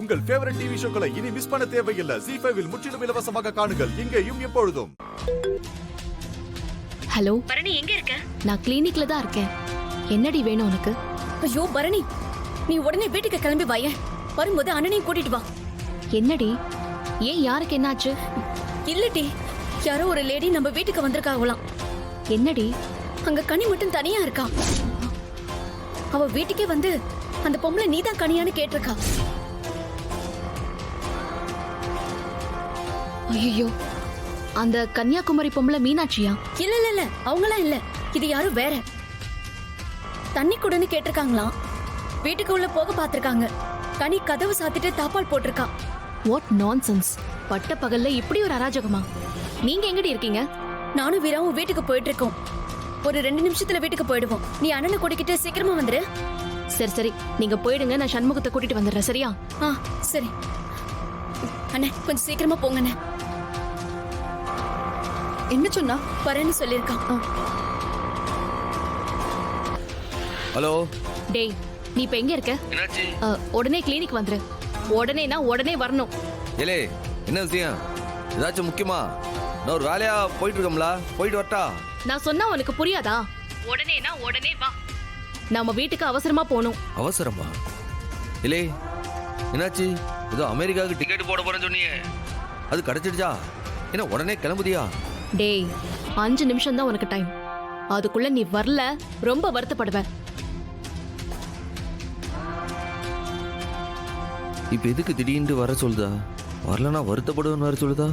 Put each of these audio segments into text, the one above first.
உங்கள் favourite TV ஷோக்களை இனி miss பண்ண தேவையில்லை. ZEE5 இல் முற்றிலும் இலவசமாக காணுங்கள். இங்கேயும் எப்பொழுதும். ஹலோ பரணி, எங்க இருக்க? நான் கிளினிக்ல தான் இருக்கேன். என்னடி வேணும் உனக்கு? ஐயோ பரணி, நீ உடனே வீட்டுக்கு கிளம்பி வாயே. வரும்போது அண்ணனையும் கூட்டிட்டு வா. என்னடி, ஏன், யாருக்கு என்னாச்சு? இல்லடி, யாரோ ஒரு லேடி நம்ம வீட்டுக்கு வந்திருக்காங்களாம். என்னடி? அங்க கனி மட்டும் தனியா இருக்கா. அவ வீட்டுக்கே வந்து அந்த பொம்பளை நீதான் கனியான்னு கேட்டிருக்கா. ஐயோ, அந்த கன்னியாகுமரி பொம்பளை மீனாட்சியா? இல்ல இல்ல இல்ல, அவங்களாம் இல்ல. இது யாரும் வேற. தண்ணி கூடன்னு கேட்டிருக்காங்களாம். வீட்டுக்கு உள்ள போக பாத்திருக்காங்க. கனி கதவு சாத்திட்டு தாப்பால் போட்டிருக்கா. What nonsense! பட்ட பகல்ல இப்படி ஒரு அராஜகமா? நீங்க எங்கடி இருக்கீங்க? நானும் வீராவும் வீட்டுக்கு போயிட்டு இருக்கோம். ஒரு 2 நிமிஷத்துல வீட்டுக்கு போயிடுவோம். நீ அண்ணனை கூட்டிக்கிட்டு சீக்கிரமா வந்துரு. சரி சரி, நீங்க போயிடுங்க, நான் சண்முகத்தை கூட்டிட்டு வந்துடுறேன். சரியா? சரி அண்ணே, கொஞ்சம் சீக்கிரமா போங்கண்ணே. என்ன சொன்னா? வரேன்னு சொல்லியிருக்கான். ஹலோ டேய், நீ இப்ப எங்க இருக்க? என்னாச்சு? உடனே கிளினிக் வந்துரு. உடனேனா உடனே வரணும். ஏலே, என்ன விஷயம்? ஏதாச்சும் முக்கியமா? நான் ஒரு வேலையா போயிட்டு இருக்கோம்ல, போயிட்டு வரட்டா? நான் சொன்னா உனக்கு புரியாதா? உடனேனா உடனே வா. நாம வீட்டுக்கு அவசரமா போகணும். அவசரமா? இல்லே, என்னாச்சு? ஏதோ அமெரிக்காவுக்கு டிக்கெட் போட போறேன்னு சொன்னியே, அது கிடைச்சிடுச்சா? என்ன உடனே கிளம்புதியா? டேய், 5 நிமிஷம் தான் உனக்கு டைம். அதுக்குள்ள நீ வரல, ரொம்ப வருத்தப்படுவ. இப்ப எதுக்கு திடீர்னு வர சொல்லுதா? வரலனா வருத்தப்படுவேன்னு வர சொல்லுதா?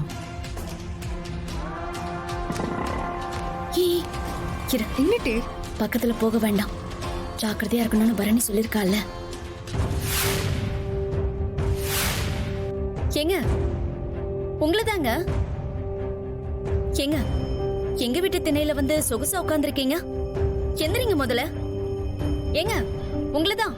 என்னட்டு பக்கத்துல போக வேண்டாம், ஜாக்கிரதையா இருக்கணும்னு பரணி சொல்லிருக்கால. ஏங்க, உங்களதாங்க. ஏங்க, எங்க வீட்டு திணையில வந்து சொகுசா உட்கார்ந்துருக்கீங்க. எந்திரிங்க முதல்ல. ஏங்க, உங்களதான்.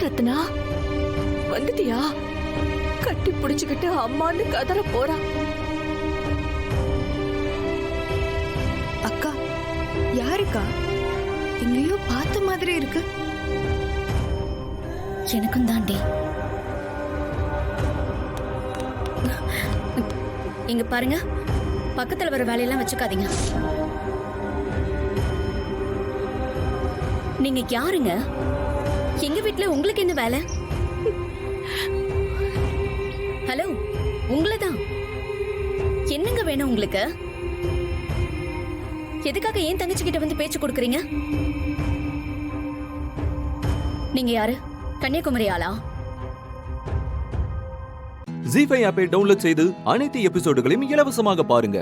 ரத்னா, வந்துட்டியா? கட்டி பிடிச்சுக்கிட்டு அம்மான்னு கதற போறா. அக்கா, யாருக்கா? எங்கேயோ பார்த்த மாதிரி இருக்கு. எனக்கும் தாண்டி. இங்க பாருங்க, பக்கத்துல வர வேலையெல்லாம் வச்சுக்காதீங்க. நீங்க யாருங்க? எங்க வீட்டுல உங்களுக்கு என்ன வேலை? ஹலோ, உங்களதான். என்னங்க வேணும் உங்களுக்கு? எதுக்காக ஏன் தங்கச்சி கிட்ட வந்து பேச்சு கொடுக்கறீங்க? நீங்க யாரு? கன்னியாகுமரி ஆளா? ZEE5 ஆப்பை டவுன்லோட் செய்து அனைத்து எபிசோடுகளையும் இலவசமாக பாருங்க.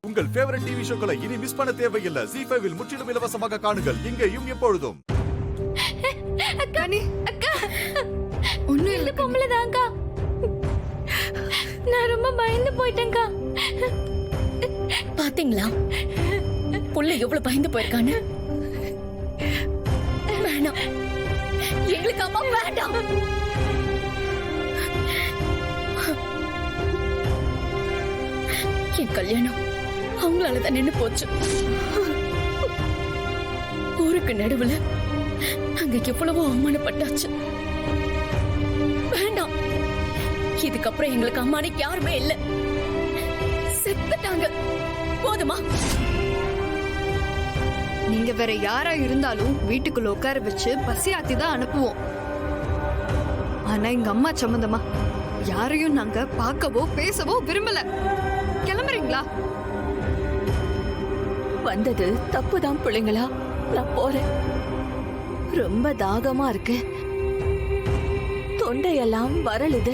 உங்கள் ஃபேவரட் டிவி ஷோக்களை இனி மிஸ் பண்ண தேவையில்லை. ZEE5 இல் முற்றிலும் இலவசமாக காணுங்கள். இங்கேயும் எப்பொழுதும். கனி, அக்கா, ஒண்ணும் இல்ல. பொம்பளைதான்க்கா. நான் ரொம்ப பயந்து போயிட்டேன்க்கா. பாத்தீங்களா புள்ள எவ்வளவு பயந்து போயிருக்கான்னு? வேணாம், எங்களுக்கு அம்மா வேண்டாம். என் கல்யாணம் அவங்களால தான் நின்னு போச்சு. ஊருக்கு நடுவுல அங்க எவ்வளவோ அவமானப்பட்டாச்சு. வேண்டாம், இதுக்கப்புறம் எங்களுக்கு அம்மானுக்கு யாருமே இல்ல. செத்துட்டாங்க. போதுமா? நீங்க வேற யாரா இருந்தாலும் வீட்டுக்குள்ள உட்கார வச்சு பசி ஆத்தி தான் அனுப்புவோம். ஆனா எங்க அம்மா சம்பந்தமா யாரையும் நாங்க பார்க்கவோ பேசவோ விரும்பல. கிளம்புறீங்களா? வந்தது தப்புதான் பிள்ளைங்களா. நான் போறேன். ரொம்ப தாகமா இருக்கு, தொண்டையெல்லாம் வரலுது.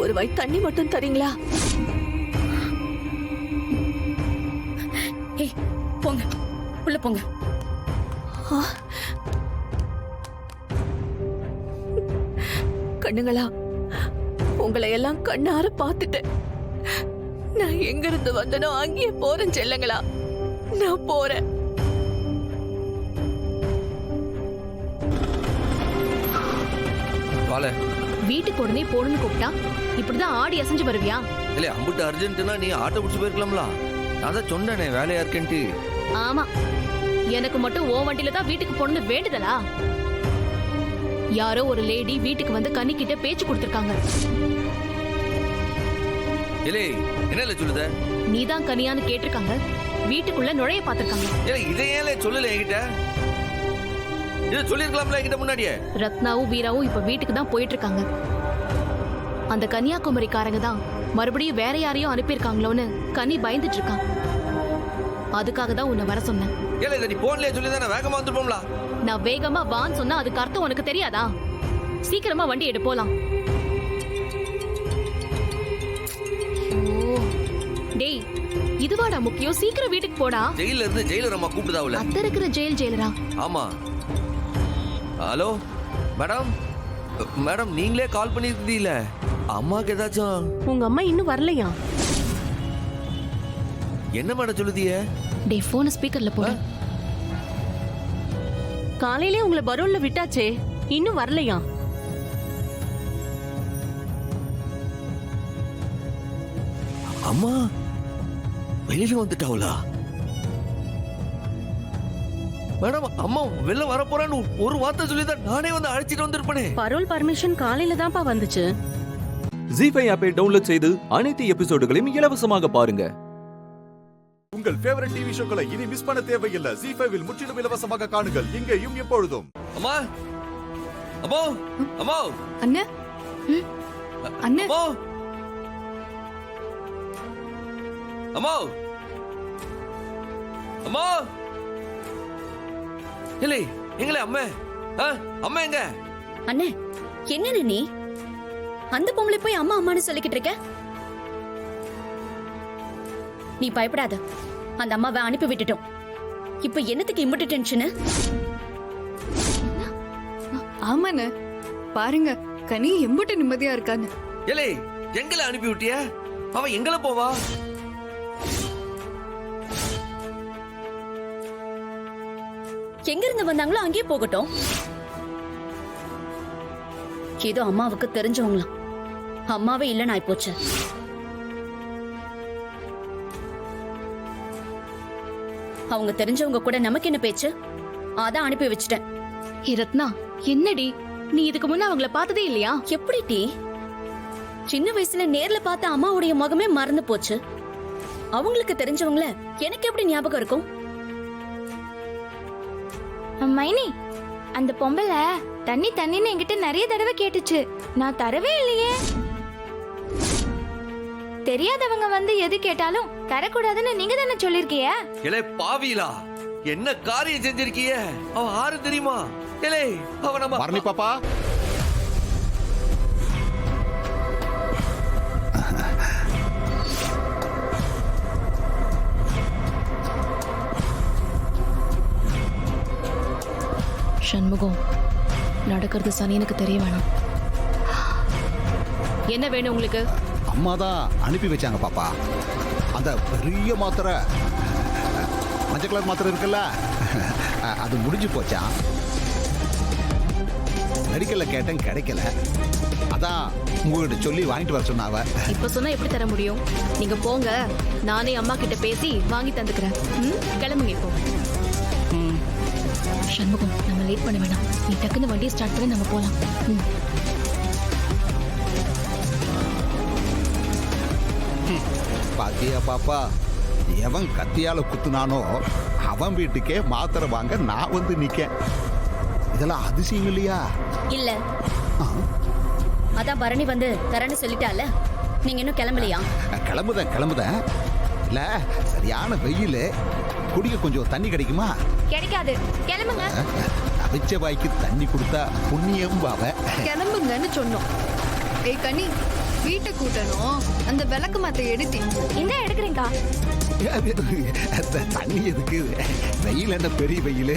ஒரு வாய் தண்ணி மட்டும் தரீங்களா? ஏய், போங்க, உள்ள போங்க. கண்ணுங்களா, உங்களை எல்லாம் கண்ணார பார்த்துட்டேன். நான் எங்க இருந்து வந்தனோ அங்கேயே போறேன் செல்லுங்களா. நான் போறேன். காலை. வீட்டுக்கு உடனே போகணும்னு கூப்பிட்டா இப்படிதான் ஆடி அசைஞ்சு வருவியா? இல்ல அம்புட்டு அர்ஜென்ட்னா நீ ஆட்டோ பிடிச்சி போயிருக்கலாம்ல. நான் தான் சொன்னேனே வேலையா இருக்கேன்ட்டு. ஆமா, எனக்கு மட்டும் ஓ வண்டியில தான் வீட்டுக்கு போகணும்னு வேண்டுதலா? யாரோ ஒரு லேடி வீட்டுக்கு வந்து கன்னிக்கிட்ட பேச்சு கொடுத்திருக்காங்க. இல்லே என்ன சொல்லுத? நீதான் கனியான்னு கேட்டிருக்காங்க. வீட்டுக்குள்ள நுழைய பார்த்திருக்காங்க. இல்ல இதை ஏன் சொல்லல என்கிட்ட? இதை சொல்லிருக்கலாம்ல என்கிட்ட முன்னாடியே. ரத்னாவும் வீராவும் இப்ப வீட்டுக்கு தான் போயிட்டு இருக்காங்க. அந்த கன்னியாகுமரிக்காரங்க தான் மறுபடியும் வேற யாரையும் அனுப்பியிருக்காங்களோன்னு கனி பயந்துட்டு இருக்கான். அதுக்காக தான் உன்னை வர சொன்னேன். இல்ல இதை நீ போன்லயே சொல்லிதான் நான் வேகமா வந்துருப்போம்ல. நான் வேகமா வான்னு சொன்னா அதுக்கு அர்த்தம் உனக்கு தெரியாதா? சீக்கிரமா வண்டி எடு போலாம். டேய், இதுவாடா முக்கியம்? சீக்கிரம் வீட்டுக்கு போடா. ஜெயில இருந்து ஜெயிலர் அம்மா கூப்பிடுதாவுல. அத்த இருக்கிற ஜெயிலரா? ஆமா. ஹலோ மேடம், மேடம் நீங்களே கால் பண்ணிருக்கீல. அம்மாக்கு ஏதாச்சும்? உங்க அம்மா இன்னும் வரலையா? என்ன மேடம் சொல்லுதிய? டேய் போன் ஸ்பீக்கர்ல போடு. காலையிலே உங்களை பரோல்ல விட்டாச்சே, இன்னும் வரலையா? அம்மா வெளியில வந்துட்டாவுலா? மேடம் அம்மா வெளில வர போறான்னு ஒரு வார்த்தை சொல்லிதான் நானே வந்து அழைச்சிட்டு வந்திருப்பேனே. பரோல் பர்மிஷன் காலையில தான்ப்பா வந்துச்சு. ஜி5 ஆப்பை டவுன்லோட் செய்து அனைத்து எபிசோடுகளையும் இலவசமாக பாருங்க. உங்கள் ஃபேவரட் டிவி ஷோக்களை இனி மிஸ் பண்ண தேவையில்லை. ஜி5 முற்றிலும் இலவசமாக காணுங்கள் இங்கேயும் எப்பொழுதும். அம்மா அம்மா அம்மா அண்ணே அண்ணே அம்மா அம்மா அம்மா இல்லை எங்களே அம்மா அம்மா எங்க? அண்ணே என்ன நீ அந்த பொம்பளை போய் அம்மா அம்மான்னு சொல்லிக்கிட்டு இருக்க? நீ பயப்படாத, அந்த அம்மாவை அனுப்பி விட்டுட்டோம். இப்ப என்னத்துக்கு இம்புட்டு டென்ஷனு? ஆமாண்ணே, பாருங்க கனி எம்புட்டு நிம்மதியா இருக்கான்னு. இல்லை எங்களை அனுப்பி விட்டிய? அவ எங்களை போவா? எங்க இருந்து வந்தாங்களோ அங்கேயே போகட்டும். ஏதோ அம்மாவுக்கு தெரிஞ்சவங்களாம், அம்மாவே இல்லைன்னு ஆயிப்போச்சு. அவங்க தெரிஞ்சவங்க கூட நமக்கு என்ன பேச்சு? அதான் அனுப்பி வச்சுட்டேன். ஏ ரத்னா, என்னடி நீ இதுக்கு முன்ன அவங்கள பார்த்ததே இல்லையா? எப்படி டீ? சின்ன வயசுல நேர்ல பார்த்த அம்மாவுடைய முகமே மறந்து போச்சு. அவங்களுக்கு தெரிஞ்சவங்கள எனக்கு எப்படி ஞாபகம் இருக்கும்? மைனி, அந்த பொம்பளை தண்ணி தண்ணின்னு என்கிட்ட நிறைய தடவை கேட்டுச்சு. நான் தரவே இல்லையே. தெரியாதவங்க வந்து எது கேட்டாலும் தரக்கூடாதுன்னு நீங்க தானே சொல்லிருக்கிய. இலே பாவிலா, என்ன காரியம் செஞ்சிருக்கிய? அவ ஆறு தெரியுமா? இலே அவ நம்ம பரணி பாப்பா, சண்முகம், நடக்கிறது சனியனுக்கு தெரிய வேணாம். என்ன வேணும் உங்களுக்கு? அம்மா தான் அனுப்பி வச்சாங்க பாப்பா. அந்த பெரிய மாத்திரை, மஞ்சள் கலர் மாத்திரை இருக்குல்ல, அது முடிஞ்சு போச்சா. மெடிக்கல்ல கேட்டேன், கிடைக்கல. அதான் உங்ககிட்ட சொல்லி வாங்கிட்டு வர சொன்னாவ. இப்ப சொன்னா எப்படி தர முடியும்? நீங்க போங்க, நானே அம்மா கிட்ட பேசி வாங்கி தந்துக்கிறேன். கிளம்புங்க இப்போ. சண்முகம், நம்ம லேட் பண்ண வேணாம். நீ டக்குன்னு வண்டியை ஸ்டார்ட் பண்ணி நம்ம போலாம். பாத்தியா பாப்பா, எவன் கத்தியால குத்துனானோ அவன் வீட்டுக்கே மாத்திரை வாங்க நான் வந்து நிக்க. இதெல்லாம் அதிசயம் இல்லையா? இல்ல, அதான் பரணி வந்து தரேன்னு சொல்லிட்டால. நீங்க இன்னும் கிளம்பலையா? கிளம்புதேன். இல்ல சரியான வெயில், குடிக்க கொஞ்சம் தண்ணி கிடைக்குமா? கிடைக்காது, கிளம்புங்க. அவிச்ச வாய்க்கு தண்ணி கொடுத்தா புண்ணியம் பாவ. கிளம்புங்கன்னு சொன்னோம். ஏய் கனி, வீட்டை கூட்டணும், அந்த விளக்கு மாத்த எடுத்து இந்த எடுக்கிறீங்கக்கா. தண்ணி எதுக்கு? வெயில் என்ன பெரிய வெயில்,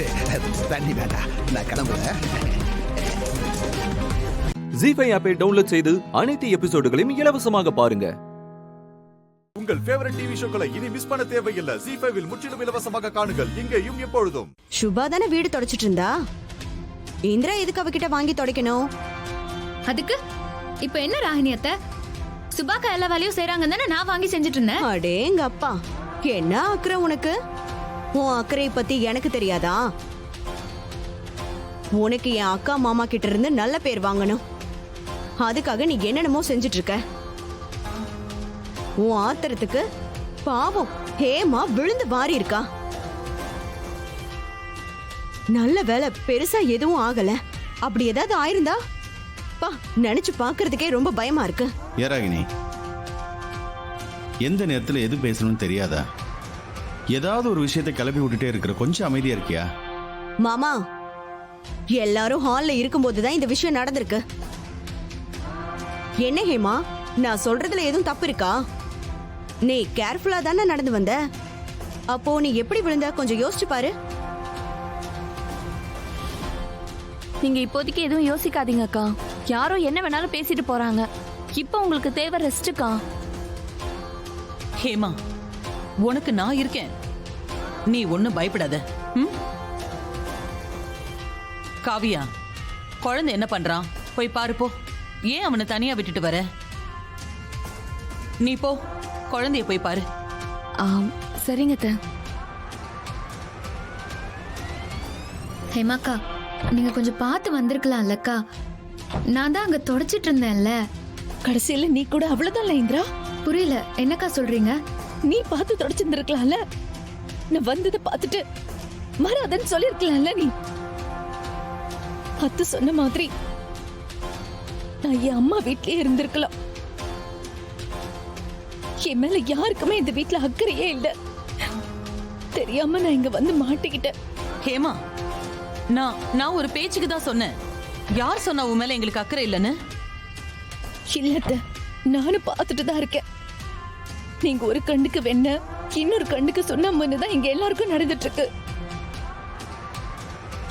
தண்ணி வேண்டாம், நான் கிளம்புறேன். ஜி5 ஆப்பை டவுன்லோட் செய்து அனைத்து எபிசோடுகளையும் இலவசமாக பாருங்க. உங்கள் ஃபேவரட் டிவி ஷோக்களை இனி மிஸ் பண்ண தேவையில்லை. ஜி5 முற்றிலும் இலவசமாக காணுங்கள் இங்கேயும் எப்பொழுதும். சுபா தானே வீடு தொடச்சிட்டு இருந்தா. இந்திரா எதுக்கு அவகிட்ட வாங்கி துடைக்கணும்? அதுக்கு இப்ப என்ன ராகினி அத்தை? சுபாக்கா எல்லா வேலையும் செய்றாங்க தானே நான் வாங்கி செஞ்சுட்டு இருந்தேன். அடேங்க அப்பா, என்ன அக்கறை உனக்கு? உன் அக்கறையை பத்தி எனக்கு தெரியாதா? உனக்கு என் அக்கா மாமா கிட்ட இருந்து நல்ல பேர் வாங்கணும். அதுக்காக நீ என்னென்னமோ செஞ்சுட்டு இருக்க. உன் ஆத்திரத்துக்கு பாவம் ஹேமா விழுந்து வாரி இருக்கா. நல்ல வேலை பெருசா எதுவும் ஆகல. அப்படி ஏதாவது ஆயிருந்தா பா நினைச்சு பாக்குறதுக்கே ரொம்ப பயமா இருக்கு. ஏராகினி, எந்த நேரத்தில் எது பேசணும்னு தெரியாதா? ஏதாவது ஒரு விஷயத்தை கிளப்பி விட்டுட்டே இருக்கிற, கொஞ்சம் அமைதியா இருக்கியா? மாமா, எல்லாரும் ஹால்ல இருக்கும்போதுதான் இந்த விஷயம் நடந்திருக்கு. என்ன ஹேமா, நான் சொல்றதுல எதுவும் தப்பு இருக்கா? நீ கேர்ஃபுல்லா தானே நடந்து வந்த. அப்போ நீ எப்படி விழுந்த கொஞ்சம் யோசிச்சு பாரு. நீங்க இப்போதைக்கு எதுவும் யோசிக்காதீங்க அக்கா. யாரோ என்ன வேணாலும் பேசிட்டு போறாங்க. இப்போ உங்களுக்கு தேவை ரெஸ்ட்டுக்கா. ஹேமா, உனக்கு நான் இருக்கேன். நீ ஒன்னும் பயப்படாத. காவியா, குழந்தை என்ன பண்றான் போய் பாரு போ. ஏன் அவனை தனியா விட்டுட்டு வர? நீ போ, குழந்தைய போய் பாரு. சரிங்க அத்தை. ஹேமாக்கா, நீங்க கொஞ்சம் பார்த்து வந்திருக்கலாம்லக்கா. நான் தான் அங்க தொடச்சிட்டு இருந்தேன்ல. கடைசியில நீ கூட அவ்வளவுதான் இந்திரா. புரியல, என்னக்கா சொல்றீங்க? நீ பார்த்து தொடச்சிருந்திருக்கலாம்ல. நான் வந்ததை பார்த்துட்டு மறாதன்னு சொல்லிருக்கலாம்ல. நீ அத்தை சொன்ன மாதிரி நான் என் அம்மா வீட்லயே இருந்திருக்கலாம். என் மேல யாருக்குமே இந்த வீட்டுல அக்கறையே இல்ல. தெரியாம நான் இங்க வந்து மாட்டிக்கிட்டேன். ஹேமா, நான் ஒரு பேச்சுக்கு தான் சொன்னேன். யார் சொன்னா உன் மேல எங்களுக்கு அக்கறை இல்லைன்னு? இல்லத்த, நானும் பார்த்துட்டு தான் இருக்கேன். நீங்க ஒரு கண்ணுக்கு வெண்ண, இன்னொரு கண்ணுக்கு சொன்னமுன்னு தான் இங்க எல்லாருக்கும் நடந்துட்டு இருக்கு.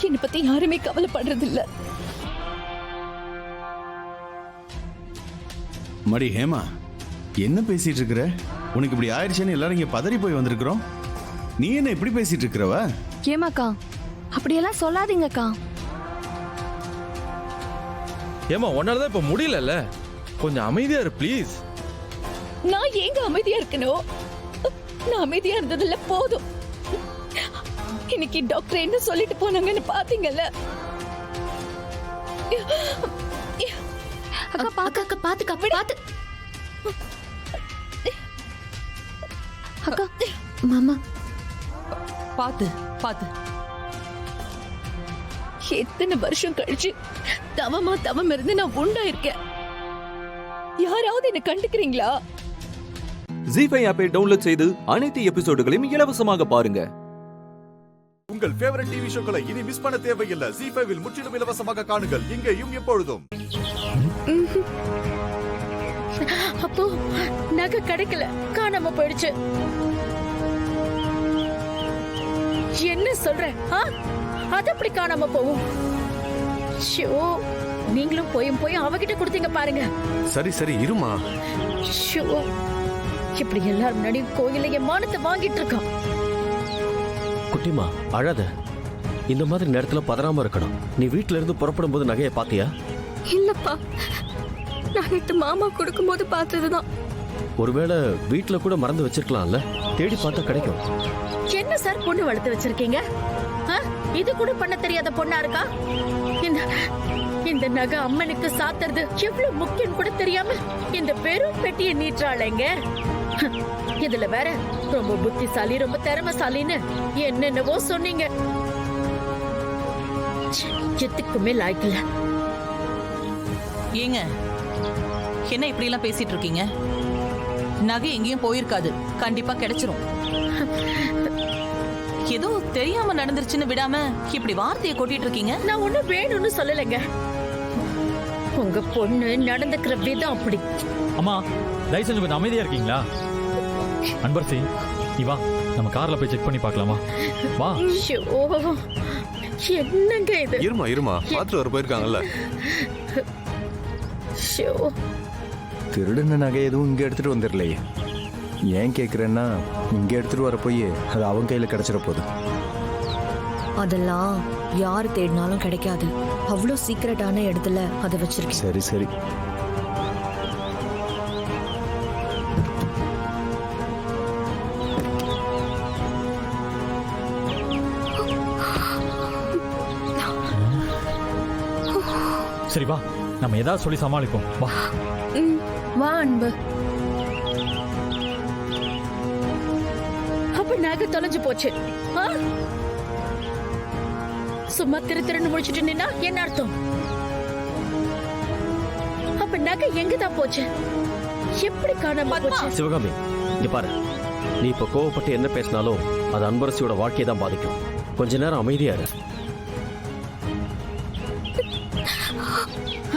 என்னை பத்தி யாருமே கவலைப்படுறது இல்ல. மடி ஹேமா, என்ன பேசிட்டு இருக்கிற? உனக்கு இப்படி ஆயிடுச்சுன்னு எல்லாரும் இங்க பதறி போய் வந்திருக்கிறோம். நீ என்ன இப்படி பேசிட்டு இருக்கிறவ? ஏமாக்கா, அப்படியெல்லாம் சொல்லாதீங்கக்கா. ஏமா, உன்னாலதான் இப்ப முடியல. கொஞ்சம் அமைதியா இரு ப்ளீஸ். நான் ஏங்க அமைதியா இருக்கணும்? நான் அமைதியா இருந்ததுல போதும். இன்னைக்கு டாக்டர் என்ன சொல்லிட்டு போனாங்கன்னு பாத்தீங்கல்ல? அக்கா பாத்து பாத்துக்கா பாத்து. அக்கா மாமா பாத்து பாத்து. எத்தனை வருஷம் கழிச்சு தவம் இருந்து நான் உண்டா இருக்கேன். யாராவது என்ன கண்டுக்கிறீங்களா? ஜி5 ஆப்பை டவுன்லோட் செய்து அனைத்து எபிசோடுகளையும் இலவசமாக பாருங்க. உங்கள் ஃபேவரட் டிவி ஷோக்களை இனி மிஸ் பண்ண தேவையில்லை. ஜி5 முற்றிலும் இலவசமாக காணுங்கள், இங்கேயும் எப்பொழுதும். அப்போ நகை கிடைக்கல, காணாம போயிடுச்சு. என்ன சொல்ற? அது அப்படி காணாம போகும்? ஷோ, நீங்களும் போய் அவகிட்ட கொடுத்தீங்க பாருங்க. சரி சரி இருமா. ஷோ, இப்படி எல்லாரும் முன்னாடி கோயில என் மானத்தை வாங்கிட்டு இருக்கான். குட்டிமா அழாத. இந்த மாதிரி நேரத்துல பதறாம இருக்கணும். நீ வீட்ல இருந்து புறப்படும் போது நகையை பாத்தியா? இல்லப்பா, நான் நேத்து மாமா கொடுக்கும்போது பார்த்ததுதான். ஒருவேளை வீட்ல கூட மறந்து வச்சிருக்கலாம்ல. தேடி பார்த்தா கிடைக்கும். என்ன சார் பொண்ணு வளர்த்து வச்சிருக்கீங்க? இது கூட பண்ண தெரியாத பொண்ணா இருக்கா? இந்த நகை அம்மனுக்கு சாத்துறது எவ்வளவு முக்கியம் கூட தெரியாம இந்த பெரும் பெட்டியை நீட்டாளேங்க. இதுல வேற ரொம்ப புத்திசாலி, ரொம்ப திறமைசாலின்னு என்னென்னவோ சொன்னீங்க. எதுக்குமே லாய்க்கல. ஏங்க, என்ன இப்படி எல்லாம் பேசிட்டு இருக்கீங்க? நகை எங்கேயும் போயிருக்காது, கண்டிப்பா கிடைச்சிரும். ஏதோ தெரியாம நடந்துருச்சுன்னு விடாம இப்படி வார்த்தையை கொட்டிட்டு இருக்கீங்க. நான் ஒண்ணு வேணும்னு சொல்லலைங்க. உங்க பொண்ணு நடந்துக்கிற விதம் அப்படி. அம்மா, தயவு செஞ்சு கொஞ்சம் அமைதியா இருக்கீங்களா? அன்பரசி, நீ வா, நம்ம கார்ல போய் செக் பண்ணி பார்க்கலாமா? வா. என்னங்க இது? இருமா பாத்து வர போயிருக்காங்கல்ல. திருடுன நகை எதுவும் இங்க எடுத்துட்டு வந்துடலையே. ஏன் கேக்குறேன்னா, இங்க எடுத்துட்டு வர போய் அது அவன் கையில கிடைச்சிட போகுது. அதெல்லாம் யார் தேடினாலும் கிடைக்காது. அவ்வளோ சீக்ரெட்டான இடத்துல அதை வச்சிருக்கேன். சரி சரி. சரி வா, நம்ம ஏதாவது சொல்லி சமாளிப்போம். வா வா அன்பு. அப்ப நகை தொலைஞ்சு போச்சு. சும்மா திருன்னு முடிச்சிட்டு நின்னா என்ன அர்த்தம்? அப்ப நகை எங்கதான் போச்சு? எப்படி காணாம போச்சு? சிவகாமி, இங்க பாரு, நீ இப்ப கோவப்பட்டு என்ன பேசினாலும் அது அன்பரசியோட வாழ்க்கையை தான் பாதிக்கும். கொஞ்ச நேரம் அமைதியா இரு.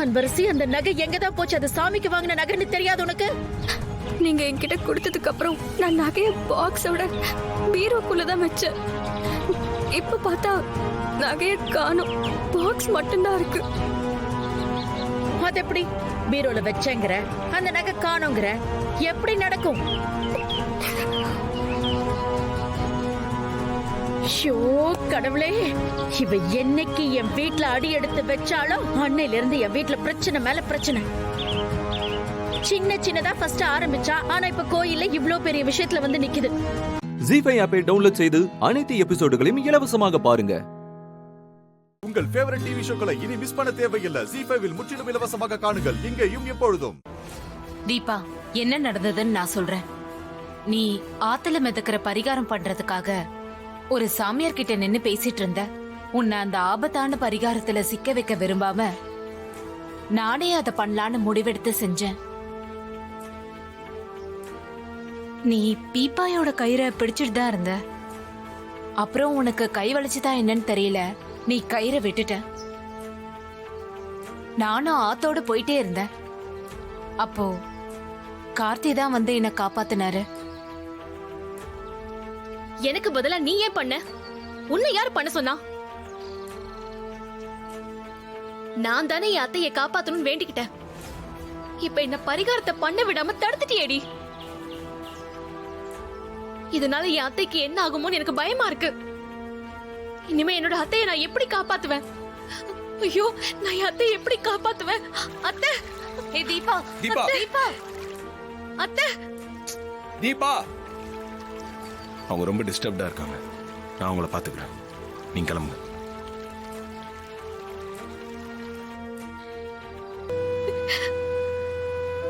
அன்பரசி, அந்த நகை எங்கதான் போச்சு? அது சாமிக்கு வாங்கின நகைன்னு தெரியாது உனக்கு? நீங்க என்கிட்ட கொடுத்ததுக்கு அப்புறம் நான் நகைய பாக்ஸோட பீரோக்குள்ளதான் வச்சேன். இப்ப பார்த்தா நகைய காணோம். பாக்ஸ் மட்டும்தான் இருக்கு. அது எப்படி? பீரோல வச்சேங்கிற, அந்த நகை காணோங்கிற, எப்படி நடக்கும்? ஷோ கடவுளே, இவ என்னைக்கு என் வீட்டுல அடி எடுத்து வச்சாலும் அன்னையில இருந்து என் வீட்டுல பிரச்சனை மேல பிரச்சனை. சின்னதா ஃபர்ஸ்ட் ஆரம்பிச்சா, ஆனா இப்ப கோயில்ல இவ்ளோ பெரிய விஷயத்துல வந்து நிக்குது. ஜீ5 ஆப்பை டவுன்லோட் செய்து அனைத்து எபிசோடுகளையும் இலவசமாக பாருங்க. உங்கள் ஃபேவரட் டிவி ஷோக்களை இனி மிஸ் பண்ண தேவையில்லை. ஜீ5 முற்றிலும் இலவசமாக காணுங்கள், இங்கேயும் எப்பொழுதும். தீபா, என்ன நடந்ததுன்னு நான் சொல்றேன். நீ ஆத்துல மிதக்கிற பரிகாரம் பண்றதுக்காக ஒரு சாமியார் கிட்ட நின்னு பேசிட்டு இருந்த. உன்னை அந்த ஆபத்தான பரிகாரத்துல சிக்க வைக்க விரும்பாம நானே அதை பண்ணலான்னு முடிவெடுத்து செஞ்சேன். நீ பீப்பாயோட கயிறை பிடிச்சிட்டு தான் இருந்த. அப்புறம் உனக்கு கை வலிச்சுதான் என்னன்னு தெரியல, நீ கயிறை விட்டுட்ட. நானும் ஆத்தோட போயிட்டே இருந்தேன். அப்போ கார்த்தி தான் வந்து என்னை காப்பாத்தினாரு. எனக்கு பதிலா நீ ஏன் பண்ண? உன்னை யார் பண்ண சொன்னா? நான் தானே என் அத்தையை காப்பாத்தணும்னு வேண்டிக்கிட்டேன். இப்ப என்ன பரிகாரத்தை பண்ண விடாம தடுத்துட்டியேடி. இதனால என் அத்தைக்கு என்ன ஆகுமோன்னு எனக்கு பயமா இருக்கு. இனிமே என்னோட அத்தையை நான் எப்படி காப்பாத்துவேன்? ஐயோ, நான் என் அத்தையை எப்படி காப்பாத்துவேன்? அத்தை, ஏ தீபா, தீபா, தீபா, அத்தை, தீபா. அவங்க ரொம்ப டிஸ்டர்ப்டா இருக்காங்க. நான் அவங்கள பாத்துக்கிறேன். நீங்க கிளம்புங்க.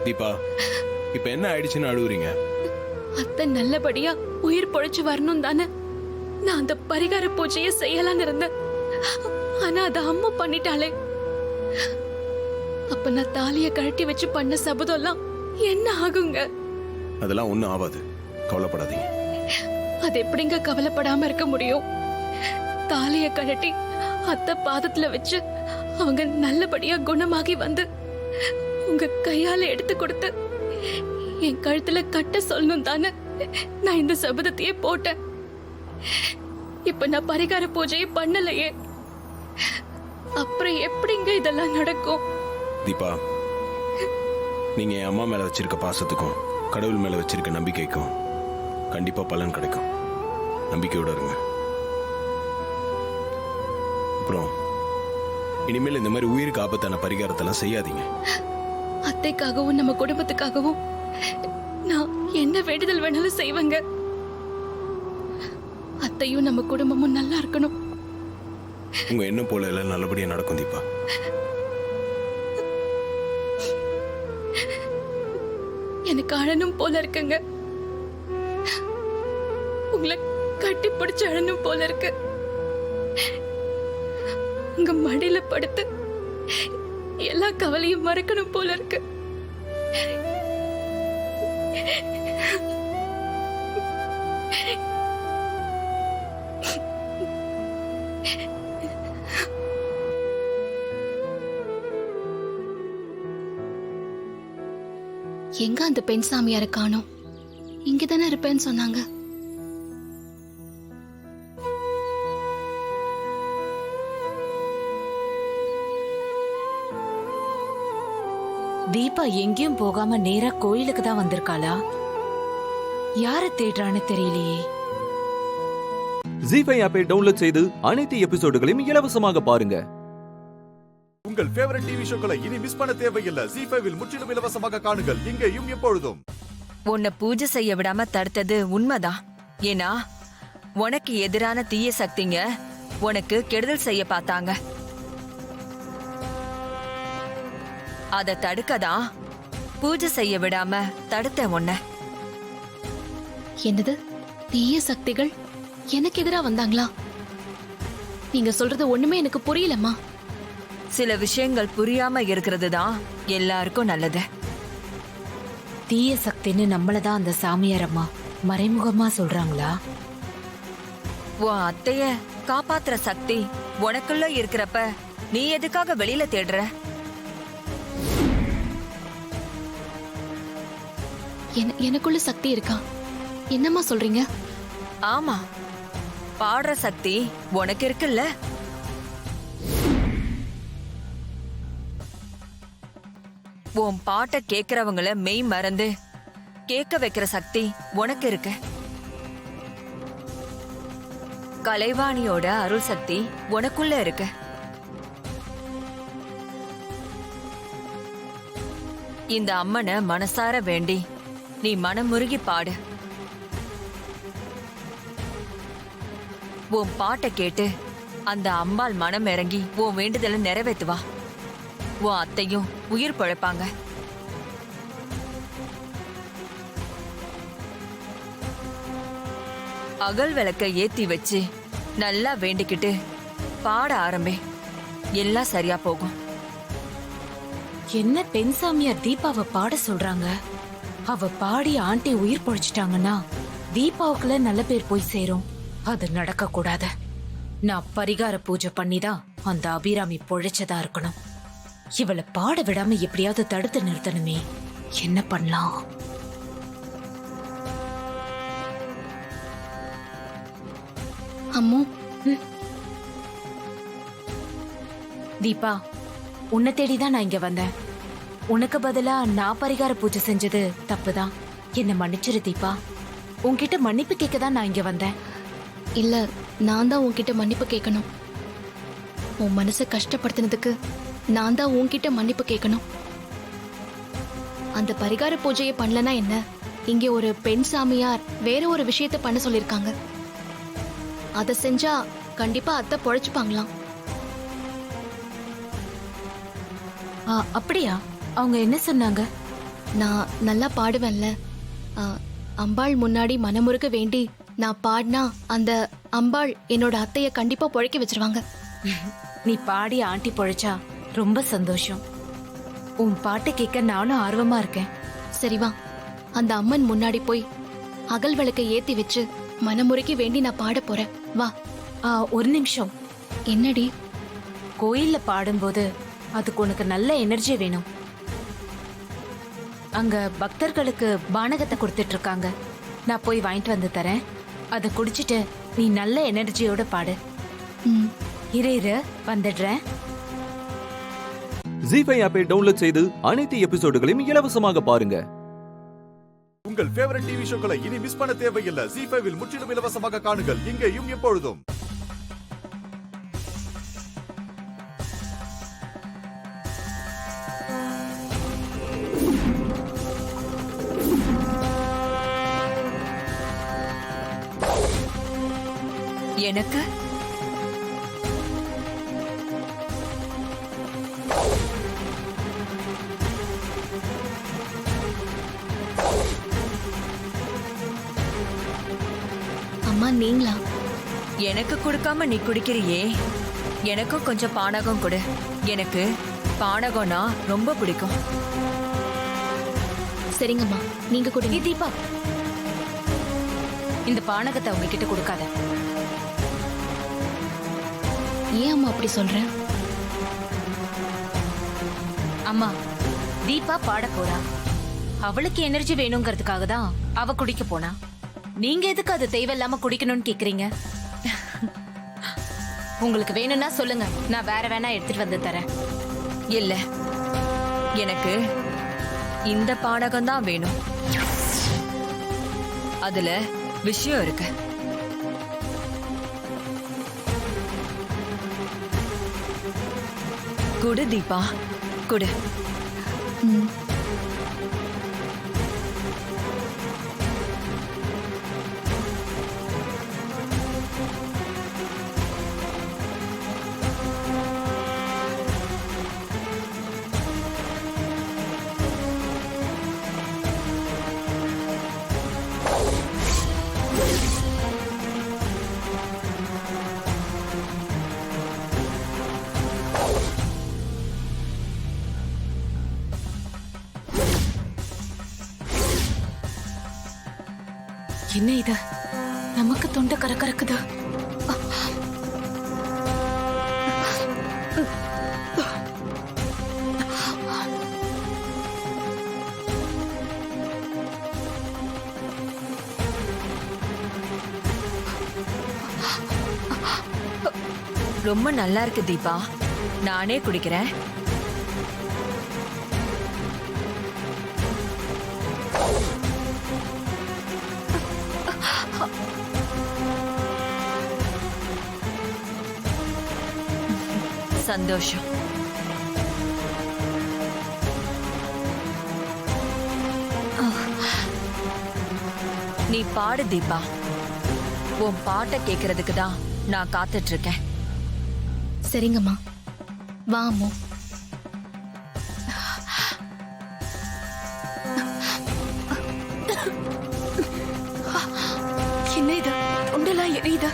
தீபா, இப்ப என்ன ஆயிடுச்சுன்னு அழுவுறீங்க? அத்தை நல்லபடியா உயிர் பொழைச்சு வரணும் தானே நான் அந்த பரிகார பூஜையை செய்யலான்னு இருந்தேன். ஆனா அத அம்மா பண்ணிட்டாளே. அப்ப நான் தாலிய கழட்டி வச்சு பண்ண சபதம்லாம் என்ன ஆகுங்க? அதெல்லாம் ஒண்ணும் ஆகாது, கவலைப்படாதீங்க. அது எப்படிங்க கவலைப்படாம இருக்க முடியும்? தாலிய கழட்டி அத்தை பாதத்துல வச்சு அவங்க நல்லபடியா குணமாகி வந்து உங்க கையால எடுத்து கொடுத்து என் கழுத்துல கட்ட சொல்லணும் தானே நான் இந்த சபதத்தையே போட்டேன். இப்ப நான் பரிகார பூஜையை பண்ணலையே, அப்புறம் எப்படிங்க இதெல்லாம் நடக்கும்? தீபா, நீங்க என் அம்மா மேல வச்சிருக்க பாசத்துக்கும் கடவுள் மேல வச்சிருக்க நம்பிக்கைக்கும் கண்டிப்பா பலன் கிடைக்கும். நம்பிக்கையோட இருங்க. அப்புறம் இனிமேல் இந்த மாதிரி உயிருக்கு ஆபத்தான பரிகாரத்தெல்லாம் செய்யாதீங்க. அத்தைக்காகவும் நம்ம குடும்பத்துக்காகவும் நான் என்ன வேண்டுதல் வேணாலும் செய்வேங்க. அத்தையும் நம்ம குடும்பமும் நல்லா இருக்கணும். உங்க எண்ணம் போல எல்லாம் நல்லபடியா நடக்கும் தீபா. எனக்கு அழனும் போல இருக்குங்க. உங்களை கட்டி பிடிச்சு அழனும் போல இருக்கு. உங்க மடியில படுத்து எல்லா கவலையும் மறக்கணும் போல இருக்கு. எங்க அந்த பெண் சாமியார காணோம்? இங்கதானே இருப்பேன்னு சொன்னாங்க. தீபா எங்கேயும் போகாம நேரா கோயிலுக்கு தான் வந்திருக்காளா? யார தேடுறான்னு தெரியலையே. ஜி5 ஆப்பை டவுன்லோட் செய்து அனைத்து எபிசோடுகளையும் இலவசமாக பாருங்க. உங்கள் ஃபேவரட் டிவி ஷோக்களை இனி மிஸ் பண்ண தேவையில்லை. ஜி5 முற்றிலும் இலவசமாக காணுங்கள் இங்கேயும் எப்பொழுதும். உன்னை பூஜை செய்ய விடாம தடுத்தது உண்மைதான். ஏன்னா உனக்கு எதிரான தீய சக்திங்க உனக்கு கெடுதல் செய்ய பார்த்தாங்க. அதை தடுக்கதான் பூஜை செய்ய விடாம தடுத்த உன்னை. என்னது? தீய சக்திகள் எனக்கு எதிரா வந்தாங்களா? நீங்க சொல்றது ஒண்ணுமே எனக்கு புரியலம்மா. சில விஷயங்கள் புரியாம இருக்கிறது தான் எல்லாருக்கும் நல்லது. தீய சக்தின்னு நம்மளதான் அந்த சாமியார் அம்மா மறைமுகமா சொல்றாங்களா? உன் அத்தைய காப்பாத்துற சக்தி உனக்குள்ள இருக்கிறப்ப நீ எதுக்காக வெளியில தேடுற? எனக்குள்ள சக்தி இருக்கா? என்னம்மா சொல்றீங்க? ஆமா, பாடுற சக்தி உனக்கு இருக்குல்ல. உன் பாட்டை கேக்குறவங்கள மெய் மறந்து கேட்க வைக்கிற சக்தி உனக்கு இருக்கு. கலைவாணியோட அருள் சக்தி உனக்குள்ள இருக்கு. இந்த அம்மனை மனசார வேண்டி நீ மனமுருகி பாடு. உன் பாட்டை கேட்டு அந்த அம்பாள் மனம் இறங்கி உன் வேண்டுதலை நிறைவேற்றுவா. உன் அத்தையும் உயிர் பழைப்பாங்க. அகல் விளக்க ஏத்தி வச்சு நல்லா வேண்டிக்கிட்டு பாட ஆரம்பி. எல்லாம் சரியா போகும். என்ன பெண் சாமியார் தீபாவை பாட சொல்றாங்க? அவ பாடி ஆண்டி உயிர் பொழைச்சிட்டாங்கன்னா தீபாவுக்குள்ள நல்ல பேர் போய் சேரும். அது நடக்க கூடாது. நான் பரிகார பூஜை பண்ணிதான் அந்த அபிராமி பொழைச்சதா இருக்கணும். இவளை பாட விடாம எப்படியாவது தடுத்து நிறுத்தணுமே. என்ன பண்ணலாம்? அம்மு, தீபா, உன்னை தேடிதான் நான் இங்க வந்தேன். உனக்கு பதிலா நான் பரிகார பூஜை செஞ்சது தப்புதான். என்ன மன்னிச்சிரு தீபா. உன்கிட்ட மன்னிப்பு கேட்க தான் நான் இங்க வந்தேன். இல்ல, நான் தான் உன்கிட்ட மன்னிப்பு கேட்கணும். உன் மனசை கஷ்டப்படுத்தினதுக்கு நான் தான் உன்கிட்ட மன்னிப்பு கேட்கணும். அந்த பரிகார பூஜையை பண்ணலனா என்ன? இங்க ஒரு பெண் சாமியார் வேற ஒரு விஷயத்த பண்ண சொல்லிருக்காங்க. அத செஞ்சா கண்டிப்பா அத்தை பொழைச்சுப்பாங்களாம். அப்படியா? அவங்க என்ன சொன்னாங்க? நான் நல்லா பாடுவேன்ல. அம்பாள் முன்னாடி மனமுருக வேண்டி நான் பாடினா அந்த அம்பாள் என்னோட அத்தைய கண்டிப்பா பொழைக்க வச்சிருவாங்க. நீ பாடி ஆண்டி பொழைச்சா ரொம்ப சந்தோஷம். உன் பாட்டு கேட்க நானும் ஆர்வமா இருக்கேன். சரி வா, அந்த அம்மன் முன்னாடி போய் அகல் விளக்க ஏத்தி வச்சு மனமுருகி வேண்டி நான் பாட போறேன். வா. ஒரு நிமிஷம். என்னடி? கோயில்ல பாடும்போது அதுக்கு உனக்கு நல்ல எனர்ஜி வேணும். அங்க பக்தர்களுக்கு பானகத்தை கொடுத்துட்டு இருக்காங்க. நான் போய் வாங்கிட்டு வந்து தரேன். அதை குடிச்சிட்டு நீ நல்ல எனர்ஜியோட பாடு. இரு வந்துடுறேன். ஜி5 ஆப்பை டவுன்லோட் செய்து அனைத்து எபிசோடுகளையும் இலவசமாக பாருங்க. உங்கள் ஃபேவரட் டிவி ஷோக்களை இனி மிஸ் பண்ண தேவையில்லை. ஜி5 முற்றிலும் இலவசமாக காணுங்கள் இங்கேயும் எப்பொழுதும். எனக்கு அம்மா, நீங்களா? எனக்கு கொடுக்காம நீ குடிக்கிறியே, எனக்கும் கொஞ்சம் பானகம் கொடு. எனக்கு பானகம்னா ரொம்ப பிடிக்கும். சரிங்கம்மா, நீங்க குடிங்க. தீபா, இந்த பானகத்தை அவங்க கிட்ட கொடுக்காத. ஏன் அம்மா அப்படி சொல்றேன்? அம்மா, தீபா பாட போறா. அவளுக்கு எனர்ஜி வேணுங்கிறதுக்காக தான் அவ குடிக்க போனா. நீங்க எதுக்கு அது தேவையில்லாம குடிக்கணும்னு கேக்குறீங்க? உங்களுக்கு வேணும்னா சொல்லுங்க, நான் வேற வேணா எடுத்துட்டு வந்து தரேன். இல்ல, எனக்கு இந்த பானகம் தான் வேணும். அதுல விஷயம் இருக்கு. குடு தீபா குடு. என்ன இது? நமக்கு தொண்டை கரகரக்குது. ரொம்ப நல்லா இருக்கு தீபா, நானே குடிக்கிறேன். சந்தோஷம். நீ பாடு தீபா, உன் பாட்டை கேட்கறதுக்கு தான் நான் காத்துட்டு இருக்கேன். சரிங்கம்மா, வா அம்மு. என்ன இது? உண்டெல்லாம் எரியுது.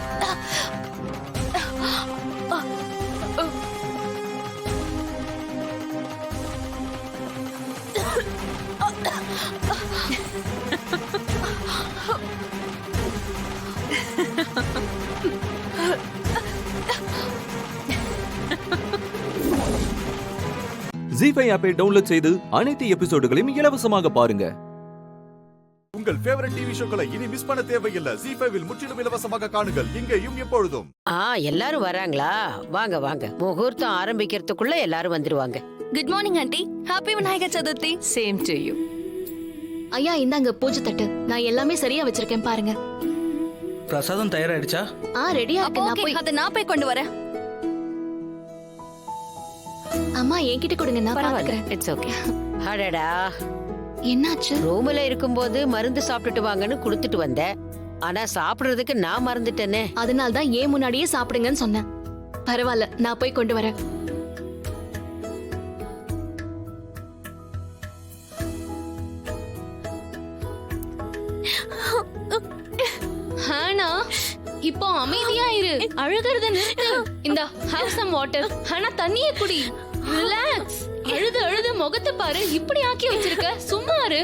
ஜீ5 ஆப்பை டவுன்லோட் செய்து அனைத்து எபிசோடுகளையும் இலவசமாக பாருங்க. உங்கள் ஃபேவரட் டிவி ஷோக்களை இனி மிஸ் பண்ண தேவையில்லை. ஜீ5 முற்றிலும் இலவசமாக காணுங்கள், இங்கேயும் எப்பொழுதும். எல்லாரும் வராங்களா? வாங்க வாங்க, முகூர்த்தம் ஆரம்பிக்கிறதுக்குள்ள எல்லாரும் வந்துருவாங்க. Good morning aunty. Happy Vinayagar Chaturthi. Same to you. ஐயா, இந்தாங்க பூஜை தட்டு. நான் எல்லாமே சரியா வச்சிருக்கேன் பாருங்க. பிரசாதம் தயாராயிடுச்சா? ரெடியா இருக்கு. நான் போய் அத நான் போய் கொண்டு வரேன். அம்மா என்கிட்ட கொடுங்க, நான் பாத்துக்கிறேன். It's okay. அடடா, என்னாச்சு? ரூம்ல இருக்கும்போது மருந்து சாப்பிட்டுட்டு வாங்கன்னு கொடுத்துட்டு வந்தேன். ஆனா சாப்பிடுறதுக்கு நான் மறந்துட்டேனே. அதனால தான் ஏன் முன்னாடியே சாப்பிடுங்கன்னு சொன்னேன். பரவாயில்ல, நான் போய் கொண்டு வரேன். ஹானா, இப்போ அமைதியா இரு. அழுகிறத நிறுத்து. இந்த ஹேவ் சம் வாட்டர். ஹானா, தண்ணியை குடி. ரிலாக்ஸ். அழுது அழுது முகத்தை பாரு, இப்படி ஆக்கி வச்சிருக்க. சும்மா இரு.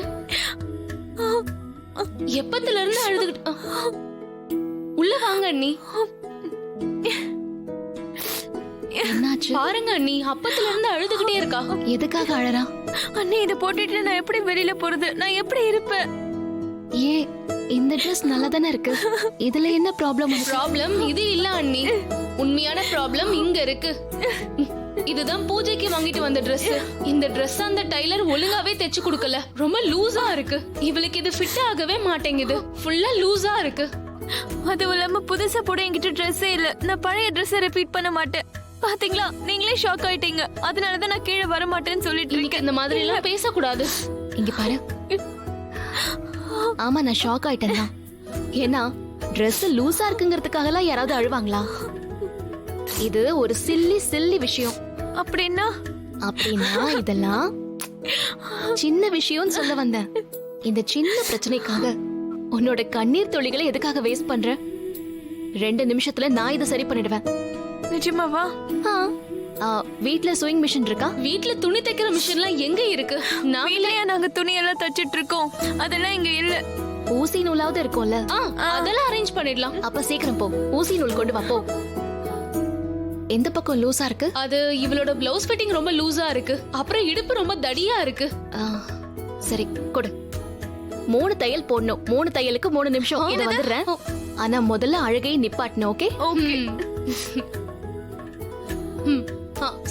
எப்பத்துல இருந்து அழுதுகிட்டு? உள்ள வாங்க அண்ணி. என்னாச்சு பாருங்க அண்ணி, அப்பத்துல இருந்து அழுதுகிட்டே இருக்கா. எதுக்காக அழறா? அண்ணே, இத போட்டுட்டு நான் எப்படி வெளியில போறது? நான் எப்படி இருப்பேன்? ஏன் இந்த Dress நல்லா தானே இருக்கு. இதுல என்ன ப்ராப்ளம்? ப்ராப்ளம் இது இல்ல அண்ணி. உண்மையான ப்ராப்ளம் இங்க இருக்கு. இதுதான் பூஜைக்கு வாங்கிட்டு வந்த Dress. இந்த Dress அந்த டைலர் ஒழுங்காவே தைச்சு கொடுக்கல. ரொம்ப லூசா இருக்கு. இவளுக்கு இது ஃபிட் ஆகவே மாட்டேங்குது. ஃபுல்லா லூசா இருக்கு. அதுவும் இல்லாம புதுசா போட என்கிட்ட ட்ரெஸ்ஸே இல்ல. நான் பழைய ட்ரெஸ்ஸை ரிப்பீட் பண்ண மாட்டேன். பாத்தீங்களா, நீங்களே ஷாக் ஆயிட்டீங்க. அதனாலதான் நான் கீழே வர மாட்டேன்னு சொல்லிட்டு இருக்கேன். இந்த மாதிரி எல்லாம் பேசக்கூடாது. இங்க பாரு. ஆமா, நான் ஷாக் ஆயிட்டேன் தான். ஏன்னா Dress லூசா இருக்குங்கிறதுக்காக எல்லாம் யாராவது அழுவாங்களா? இது ஒரு சில்லி விஷயம். அப்படின்னா இதெல்லாம் சின்ன விஷயம் சொல்ல வந்தேன். இந்த சின்ன பிரச்சனைக்காக உன்னோட கண்ணீர் துளிகளை எதுக்காக வேஸ்ட் பண்ற? 2 நிமிஷத்துல நான் இதை சரி பண்ணிடுவேன். நிஜமாவா? வீட்ல சூயிங் மிஷின் இருக்கா? வீட்ல துணி தைக்கிற மிஷின்லாம் எங்க இருக்கு? நாங்க துணியெல்லாம் தச்சிட்டு இருக்கோம். அதெல்லாம் இங்க இல்ல. ஊசி நூலாவது இருக்கும்ல, அதெல்லாம் அரேஞ்ச் பண்ணிடலாம். அப்ப சீக்கிரம் போ, ஊசி நூல் கொண்டு வா. போ. எந்த பக்கம் லூசா இருக்கு? அது இவளோட பிளவுஸ் ஃபிட்டிங் ரொம்ப லூசா இருக்கு. அப்புறம் இடுப்பு ரொம்ப தடியா இருக்கு. சரி கொடு. 3 தையல் போடணும். 3 தையலுக்கு 3 நிமிஷம். இது வந்துடுறேன். ஆனா முதல்ல அழுகையை நிப்பாட்டணும். ஓகே?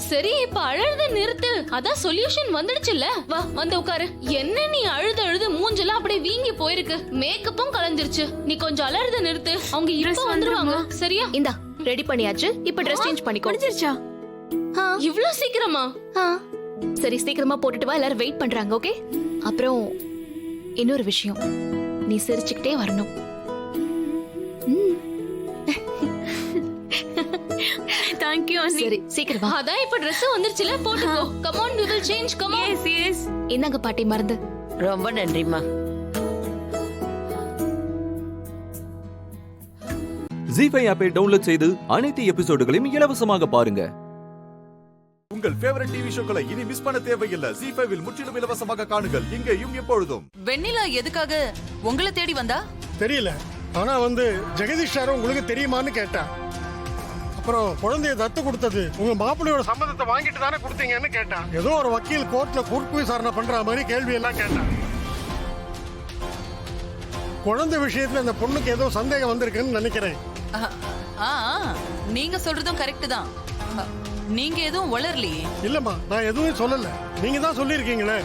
சரி, இப்ப அழுத நிறுத்து. அதான் சொல்யூஷன் வந்துடுச்சுல்ல. வா, வந்து உட்காரு. என்ன நீ அழுது மூஞ்செல்லாம் அப்படியே வீங்கி போயிருக்கு. மேக்கப்பும் கலந்துருச்சு. நீ கொஞ்சம் அலறத நிறுத்து. அவங்க இப்ப வந்துருவாங்க. சரியா? இந்தா ரெடி பண்ணியாச்சு. இப்ப Dress சேஞ்ச் பண்ணிக்கோ. முடிஞ்சிருச்சா? இவ்ளோ சீக்கிரமா? சரி, சீக்கிரமா போட்டுட்டு வா, எல்லாரும் வெயிட் பண்றாங்க. ஓகே? அப்புறம் இன்னொரு விஷயம், நீ சிரிச்சுக்கிட்டே வரணும். தேங்க் யூ அண்ணி. சரி, சீக்கிரம் வா. அதான் இப்ப Dress வந்துருச்சுல, போட்டுக்கோ. Come on, we will change. Come on. Yes yes. இந்தாங்க பாட்டி மருந்து. ரொம்ப நன்றிம்மா. ஜி5 ஆப்பை டவுன்லோட் செய்து அனைத்து எபிசோடுகளையும் இலவசமாக பாருங்க. உங்கள் ஃபேவரட் டிவி ஷோக்களை இனி மிஸ் பண்ண தேவையில்லை. ஜி5 முற்றிலும் இலவசமாக காணுங்கள், இங்கேயும் எப்பொழுதும். வெண்ணிலா எதுக்காக உங்களை தேடி வந்தா? தெரியல, ஆனா ஜெகதீஷ் சார் உங்களுக்கு தெரியுமான்னு கேட்டா. அப்புறம் குழந்தைய தத்து கொடுத்தது உங்க மாப்பிள்ளையோட சம்மதத்தை வாங்கிட்டு தானே கொடுத்தீங்கன்னு கேட்டா. ஏதோ ஒரு வக்கீல் கோர்ட்ல குறுக்கு விசாரணை பண்ற மாதிரி கேள்வி எல்லாம் கேட்டா. குழந்தை விஷயத்துல அந்த பொண்ணுக்கு ஏதோ சந்தேகம் வந்திருக்குன்னு நினைக்கிறேன். நீங்க சொல்றதும் கரெக்ட் தான். நீங்க எதுவும் வளரலையே. இல்லம்மா, நான் எதுவும் சொல்லல. நீங்க தான் சொல்லிருக்கீங்களே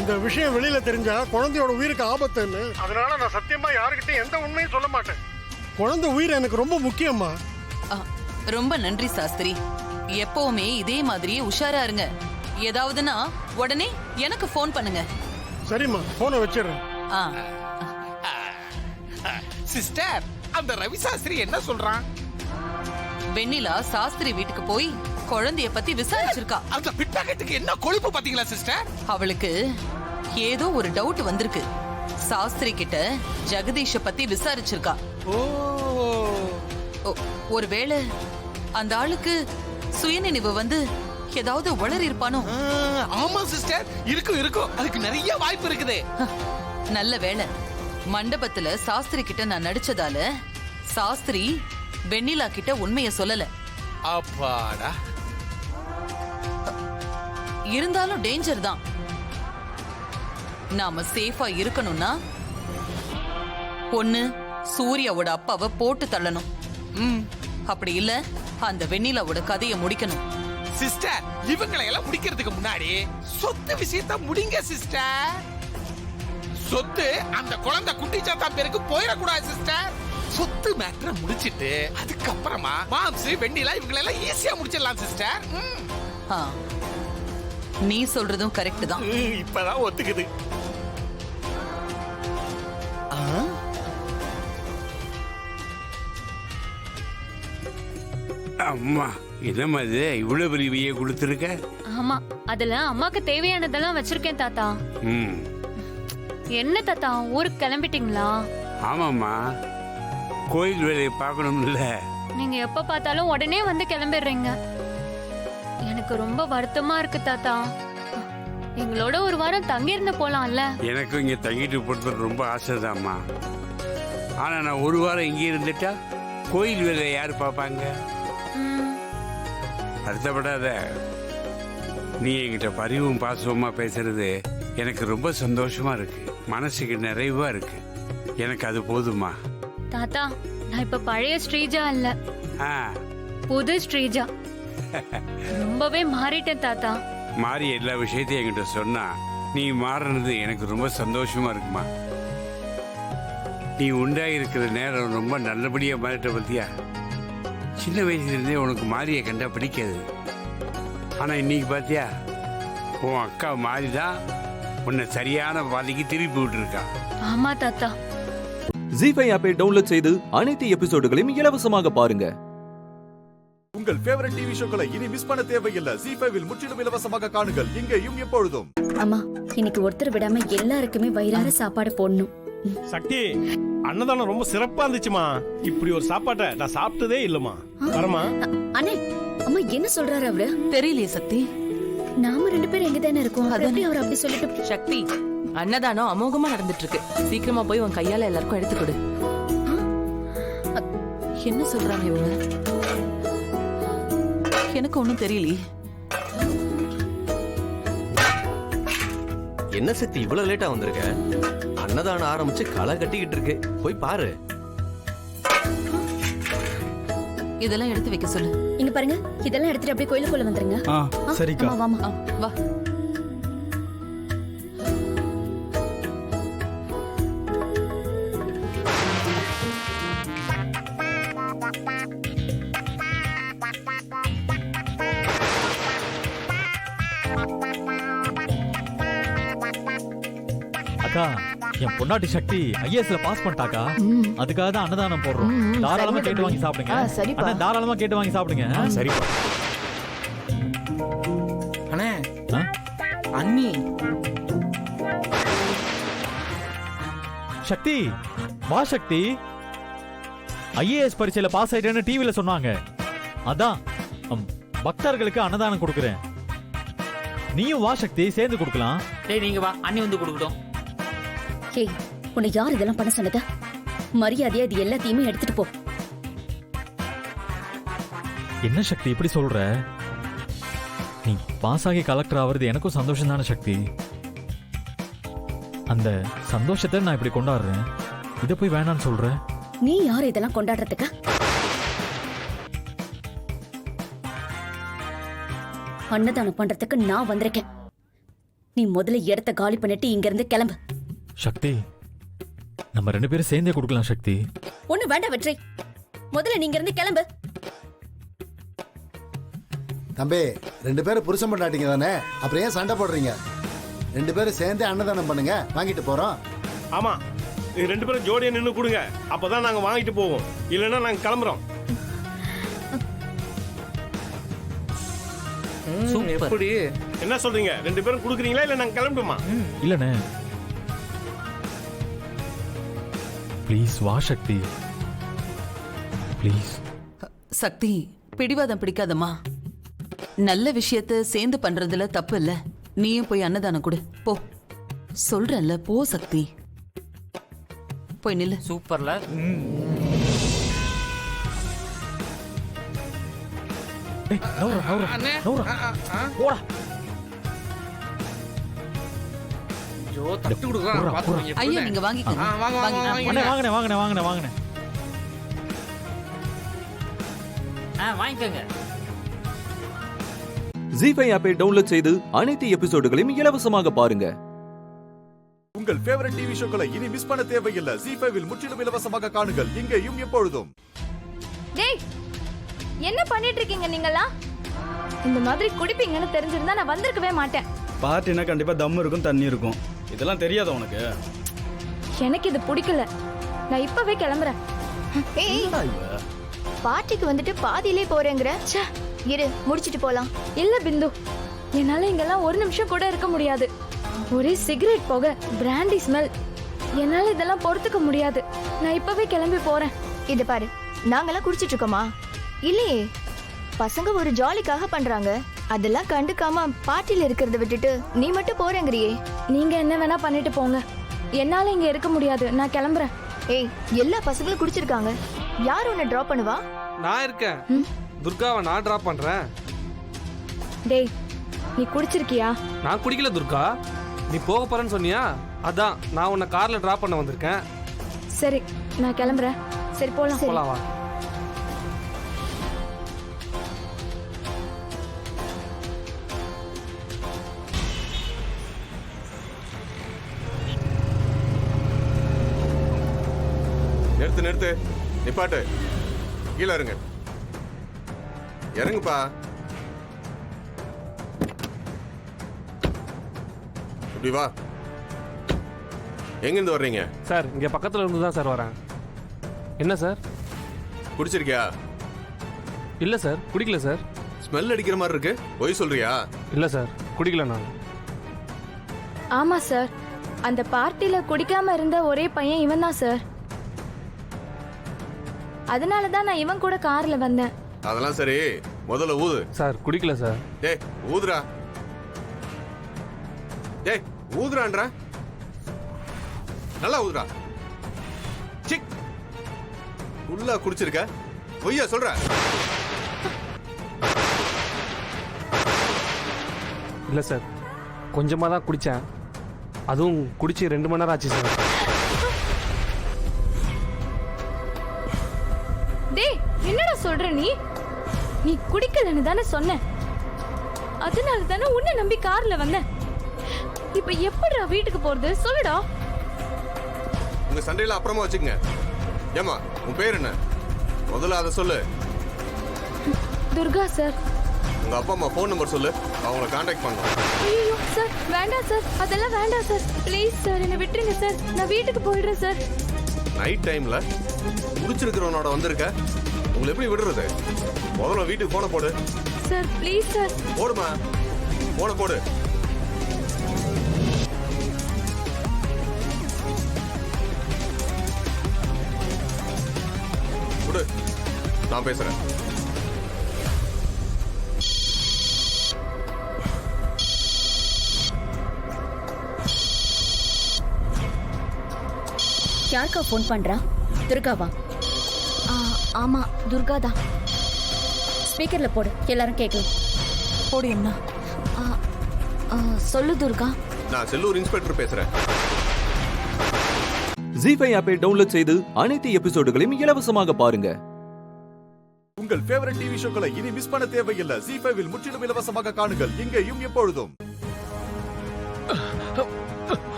இந்த விஷயம் வெளியில தெரிஞ்சா குழந்தையோட உயிருக்கு ஆபத்துன்னு. அதனால நான் சத்தியமா யாருக்கிட்டையும் எந்த உண்மையும் சொல்ல மாட்டேன். குழந்தை உயிர் எனக்கு ரொம்ப முக்கியம்மா. ரொம்ப நன்றி சாஸ்திரி. எப்பவுமே இதே மாதிரியே உஷாரா இருங்க. ஏதாவதுன்னா உடனே எனக்கு ஃபோன் பண்ணுங்க. சரிம்மா, போனை வச்சிடுறேன். சிஸ்டர், அந்த ரவி சாஸ்திரி என்ன சொல்றான்? வெண்ணிலா சாஸ்திரி வீட்டுக்கு போய் குழந்தைய பத்தி விசாரிச்சிருக்கா. அந்த பிட்பாக்கெட்டுக்கு என்ன கொழுப்பு பாத்தீங்களா சிஸ்டர்? அவளுக்கு ஏதோ ஒரு டவுட் வந்திருக்கு. சாஸ்திரி கிட்ட ஜெகதீஷ பத்தி விசாரிச்சிருக்கா. ஒருவேளை அந்த ஆளுக்கு சுயநினைவு ஏதாவது உளறி இருப்பானோ? ஆமா சிஸ்டர், இருக்கும். அதுக்கு நிறைய வாய்ப்பு இருக்குது. நல்ல வேளை மண்டபத்துல சாஸ்திரி கிட்ட நான் நடிச்சதால சாஸ்திரி வெண்ணிலா கிட்ட உண்மையை சொல்லல. அப்பாடா. இருந்தாலும் டேஞ்சர் தான். நாம சேஃபா இருக்கணும்னா ஒண்ணு சூர்யாவோட அப்பாவை போட்டு தள்ளணும். அப்படி இல்ல அந்த வெண்ணிலாவோட கதையை முடிக்கணும். சிஸ்டர், இவங்களை எல்லாம் முடிக்கிறதுக்கு முன்னாடி சொத்து விஷயத்தை முடிங்க சிஸ்டர். சொத்து அந்த குழந்தை குட்டி சாத்தா பேருக்கு போயிடக்கூடாது சிஸ்டர். சொத்து மேட்டரை முடிச்சிட்டு அதுக்கப்புறமா மாம்ஸ் வெண்ணிலா இவங்களை எல்லாம் ஈஸியா முடிச்சிடலாம் சிஸ்டர். நீ சொல்றதும் கரெக்ட் தான். இப்பதான் ஒத்துக்குது. அம்மா, என்னம்மா இது இவ்வளவு பெரிய வியை கொடுத்துருக்க? ஆமா, அதுல அம்மாக்கு தேவையானதெல்லாம் வச்சிருக்கேன் தாத்தா. என்ன தாத்தா, ஊருக்கு கிளம்பிட்டீங்களா? ஆமாம்மா, கோயில் வேலையை பார்க்கணும்ல. நீங்க எப்ப பார்த்தாலும் உடனே கிளம்பிடுறீங்க. எனக்கு ரொம்ப வருத்தமா இருக்கு தாத்தா. எங்களோட ஒரு வாரம் தங்கி இருந்து போலாம்ல? எனக்கும் இங்க தங்கிட்டு போறது ரொம்ப ஆசைதாம்மா. ஆனா நான் ஒரு வாரம் இங்கே இருந்துட்டா கோயில் வேலையை யாரு பார்ப்பாங்க? வருத்தப்படாத. நீ என்கிட்ட பரிவும் பாசமா பேசுறது எனக்கு ரொம்ப சந்தோஷமா இருக்கு. மனசுக்கு நிறைவா இருக்கு. எனக்கு அது போதுமா. தாத்தா, நான் இப்ப பழைய ஸ்ரீஜா இல்ல, புது ஸ்ரீஜா. ரொம்பவே மாறிட்டேன் தாத்தா. மாறி எல்லா விஷயத்தையும் என்கிட்ட சொன்னா நீ மாறினது எனக்கு ரொம்ப சந்தோஷமா இருக்குமா. நீ உண்டாயிருக்கிற நேரம் ரொம்ப நல்லபடியா மாறிட்ட பத்தியா. சின்ன வயசுல இருந்தே உனக்கு மாரியை கண்டா பிடிக்காது. ஆனா இன்னைக்கு பாத்தியா, உன் அக்கா மாறிதான் உன்னை சரியான பாதைக்கு திருப்பி விட்டுருக்கா. ஆமா தாத்தா. ஜி5 ஆப்பை டவுன்லோட் செய்து அனைத்து எபிசோடுகளையும் இலவசமாக பாருங்க. உங்கள் ஃபேவரட் டிவி ஷோக்களை இனி மிஸ் பண்ண தேவையில்லை. ஜி5 முற்றிலும் இலவசமாக காணுங்கள், இங்கேயும் எப்பொழுதும். அம்மா, இன்னைக்கு ஒருத்தர் விடாம எல்லாருக்குமே வயிறார சாப்பாடு போடணும். சக்தி, அன்னதானம் ரொம்ப சிறப்பா இருந்துச்சுமா. இப்படி ஒரு சாப்பாட்டை நான் சாப்பிட்டதே இல்லம்மா. வரமா? அண்ணே, அம்மா என்ன சொல்றாரு அவரு? தெரியலையே சக்தி. நாம 2 பேரும் எங்க தானே இருக்கோம். எப்படி அவர் அப்படி சொல்லிட்டு? சக்தி, அன்னதானம் அமோகமா நடந்துட்டு இருக்கு. சீக்கிரமா போய் உன் கையால எல்லாருக்கும் எடுத்து கொடு. என்ன சொல்றாங்க இவங்க? எனக்கு ஒண்ணும் தெரியலையே. என்ன சக்தி இவ்வளவு லேட்டா வந்திருக்க? அன்னதானம் ஆரம்பிச்சு களை கட்டிக்கிட்டு இருக்கு, போய் பாரு. இதெல்லாம் எடுத்து வைக்க சொல்லு. இங்க பாருங்க, இதெல்லாம் எடுத்துட்டு அப்படியே கோயிலுக்குள்ள வந்துருங்க. சரிக்கா. வாமா. வா. அக்கா என் பொண்டாட்டி சக்தி ஐஏஎஸ்ல பாஸ் பண்ணிட்டாக்கா. அதுக்காக தான் அன்னதானம் போடுறோம். தாராளமா கேட்டு வாங்கி சாப்பிடுங்க. அண்ணா தாராளமா கேட்டு வாங்கி சாப்பிடுங்க. சரிப்பா. அண்ணே அண்ணி சக்தி வா சக்தி. ஐஏஎஸ் பரீட்சையில பாஸ் ஆயிட்டேன்னு டிவில சொன்னாங்க. அதான் பக்தர்களுக்கு அன்னதானம் கொடுக்குறேன். நீயும் வா சக்தி, சேர்ந்து கொடுக்கலாம். டேய் நீங்க வா, அண்ணி வந்து கொடுக்கட்டும். ஏய், உன்னை யார் இதெல்லாம் பண்ண சொன்னதா? மரியாதையா இது எல்லாத்தையுமே எடுத்துட்டு போ. என்ன சக்தி இப்படி சொல்ற? நீ பாஸ் ஆகி கலெக்டர் ஆவறது எனக்கும் சந்தோஷம் தானே சக்தி. அந்த சந்தோஷத்தை நான் இப்படி கொண்டாடுறேன். இதை போய் வேணான்னு சொல்ற? நீ யார் இதெல்லாம் கொண்டாடுறதுக்கு? அன்னதானம் பண்றதுக்கு நான் வந்திருக்கேன். நீ முதல்ல இடத்த காலி பண்ணிட்டு இங்க இருந்து கிளம்பு. சக்தி, நம்ம 2 பேரும் சேர்ந்தே கொடுக்கலாம் சக்தி. ஒண்ணு வேண்டாம் வெற்றி, முதல்ல நீங்க இருந்து கிளம்பு. தம்பி, 2 பேரும் புருஷன் பண்ணாட்டீங்க தானே, அப்புறம் ஏன் சண்டை போடுறீங்க? 2 பேரும் சேர்ந்தே அன்னதானம் பண்ணுங்க, வாங்கிட்டு போறோம். ஆமா, நீங்க 2 பேரும் ஜோடியா நின்று கொடுங்க, அப்பதான் நாங்க வாங்கிட்டு போவோம். இல்லைன்னா நாங்க கிளம்புறோம். எப்படி என்ன சொல்றீங்க? 2 பேரும் கொடுக்குறீங்களா இல்ல நாங்க கிளம்புமா? இல்லனே, ப்ளீஸ் வா சக்தி, ப்ளீஸ். சக்தி, பிடிவாதம் பிடிக்காதம்மா. நல்ல விஷயத்த சேர்ந்து பண்றதுல தப்பு இல்ல. நீயும் போய் அன்னதானம் கொடு போ. சொல்றல போ சக்தி, போய் நில்லு. சூப்பர்ல. ஐயா நீங்க வாங்கிக்கோங்க. வாங்கிக்கோங்க. ஜீ5 ஆப்பை டவுன்லோட் செய்து அனைத்து எபிசோடுகளையும் இலவசமாக பாருங்க. உங்கள் ஃபேவரட் டிவி ஷோக்களை இனி மிஸ் பண்ண தேவையில்லை. ஜீ5 முற்றிலும் இலவசமாக காணுங்கள், இங்கேயும் எப்பொழுதும். டேய், என்ன பண்ணிட்டு இருக்கீங்க நீங்களா? இந்த மாதிரி குடிப்பீங்கன்னு தெரிஞ்சிருந்தா நான் வந்திருக்கவே மாட்டேன். பார்ட்டினா கண்டிப்பா தம் இருக்கும், தண்ணி இருக்கும். இதெல்லாம் தெரியாத உனக்கு? எனக்கு இது பிடிக்கல. நான் இப்பவே கிளம்புறேன். பார்ட்டிக்கு வந்துட்டு பாதியிலே போறேங்கற. இரு, முடிச்சிட்டு போலாம். இல்ல பிந்து, என்னால இங்கெல்லாம் ஒரு நிமிஷம் கூட இருக்க முடியாது. ஒரே சிகரெட் புகை, பிராண்டி ஸ்மெல். என்னால இதெல்லாம் பொறுத்துக்க முடியாது. நான் இப்பவே கிளம்பி போறேன். இத பாரு, நாங்கெல்லாம் குடிச்சிட்டு இருக்கோமா? இல்லையே, பசங்க ஒரு ஜாலிக்காக பண்றாங்க. அதெல்லாம் கண்டுக்காம பார்ட்டில இருக்கிறத விட்டுட்டு நீ மட்டும் போறேங்கறியே. நீங்க என்ன வேணா பண்ணிட்டு போங்க, என்னால இங்க இருக்க முடியாது. நான் கிளம்புறேன். ஏய், எல்லா பசங்களும் குடிச்சிருக்காங்க. யார் உன்னை டிராப் பண்ணுவா? நான் இருக்கேன். துர்காவை நான் டிராப் பண்றேன். டேய், நீ குடிச்சிருக்கியா? நான் குடிக்கல துர்கா. நீ போக போறேன்னு சொன்னியா, அதான் நான் உன்னை கார்ல டிராப் பண்ண வந்திருக்கேன். சரி, நான் கிளம்புறேன். சரி போலாம். போலாம் வா. நிறுத்து நிறுத்து, நிப்பாட்டு. கீழே இருங்க, இறங்குப்பா. இப்படி வா. எங்கிருந்து வர்றீங்க? சார், இங்க பக்கத்துல இருந்து தான் சார் வரேன். என்ன சார்? குடிச்சிருக்கியா? இல்ல சார், குடிக்கல சார். ஸ்மெல் அடிக்கிற மாதிரி இருக்கு. பொய் சொல்றியா? இல்ல சார், குடிக்கல நான். ஆமா சார், அந்த பார்ட்டில குடிக்காம இருந்த ஒரே பையன் இவன் தான் சார். அதனால தான் நான் இவன் கூட கார்ல வந்தேன். அதெல்லாம் சரி, முதல்ல ஊது. சார், குடிக்கல சார். டேய் ஊதுடா. டேய் ஊதுறான்றா, நல்லா ஊதுடா. சிக், உள்ள குடிச்சிருக்க, பொய்யா சொல்ற? இல்ல சார், கொஞ்சமா தான் குடிச்சேன். அதுவும் குடிச்சு 2 மணி நேரம் ஆச்சு சார். டேய், என்னடா சொல்ற நீ? நீ குடிக்கலன்னு தானே சொன்ன. அதனால தானே உன்னை நம்பி கார்ல வந்தேன். இப்ப எப்படிடா வீட்டுக்கு போறது சொல்லுடா. உங்க சண்டையில அப்புறமா வச்சுக்கங்க. ஏமா, உன் பேர் என்ன? முதல்ல அதை சொல்லு. துர்கா சார். உங்க அப்பா அம்மா ஃபோன் நம்பர் சொல்லு, அவங்கள காண்டாக்ட் பண்ணுவோம். ஐயோ சார், வேண்டாம் சார், அதெல்லாம் வேண்டாம் சார். ப்ளீஸ் சார், என்னை விட்டுருங்க சார். நான் வீட்டுக்கு போயிடுறேன் சார். நைட் டைம்ல முடிச்சிருக்கிறவனோட வந்திருக்க, உங்களை எப்படி விடுறது? முதல்ல வீட்டுக்கு போன போடு. Sir please sir. போடுமா, போன போடு. விடு, நான் பேசுறேன். யாருக்கா ஃபோன் பண்றா? துர்காவா? ஆமா, துர்கா தான். ஸ்பீக்கர்ல போடு, எல்லாரும் கேட்கலாம். போடு. என்ன சொல்லு துர்கா. நான் செல்லூர் இன்ஸ்பெக்டர் பேசுறேன். ஜி5 ஆப்பை டவுன்லோட் செய்து அனைத்து எபிசோடுகளையும் இலவசமாக பாருங்க. உங்கள் ஃபேவரட் டிவி ஷோக்களை இனி மிஸ் பண்ண தேவையில்லை. ஜி5 முற்றிலும் இலவசமாக காணுங்கள், இங்கேயும் எப்பொழுதும்.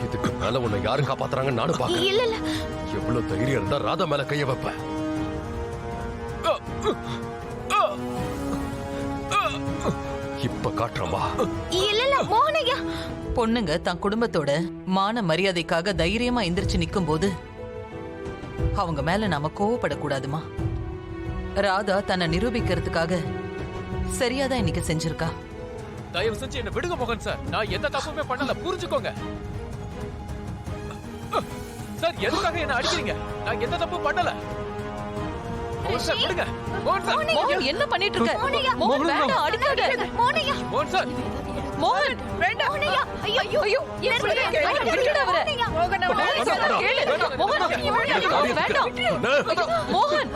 இதுக்கு மேல உன்னை யாரு காப்பாத்துறாங்க நானும் பாக்கிறேன். இல்ல இல்ல, எவ்வளவு தைரியம் இருந்தா ராதா மேல கைய வைப்ப? இப்ப காட்டுறமா? இல்ல இல்ல மோகனையா. பொண்ணுங்க தன் குடும்பத்தோட மான மரியாதைக்காக தைரியமா எந்திரிச்சு நிக்கும் போது அவங்க மேல நாம கோவப்படக்கூடாதுமா. ராதா தன்னை நிரூபிக்கிறதுக்காக சரியாதான் இன்னைக்கு செஞ்சிருக்கா. தயவு செஞ்சு என்ன விடுங்க மோகன் சார், நான் எந்த தப்புமே பண்ணல, புரிஞ்சுக்கோங்க சார். எதுக்காக என்ன அடிக்கிறீங்க? நான் எந்த தப்பும் பண்ணல. மோகன் சார் விடுங்க. மோகன் சார், மோகன் என்ன பண்ணிட்டு இருக்க? மோகன் வேண்டாம், அடிக்காத. மோகனையா, மோகன் சார், மோகன் வேண்டாம். மோகனையா, ஐயோ ஐயோ, என்ன விட்டுடு அவரை. மோகன் கேளு. மோகன் வேண்டாம். மோகன்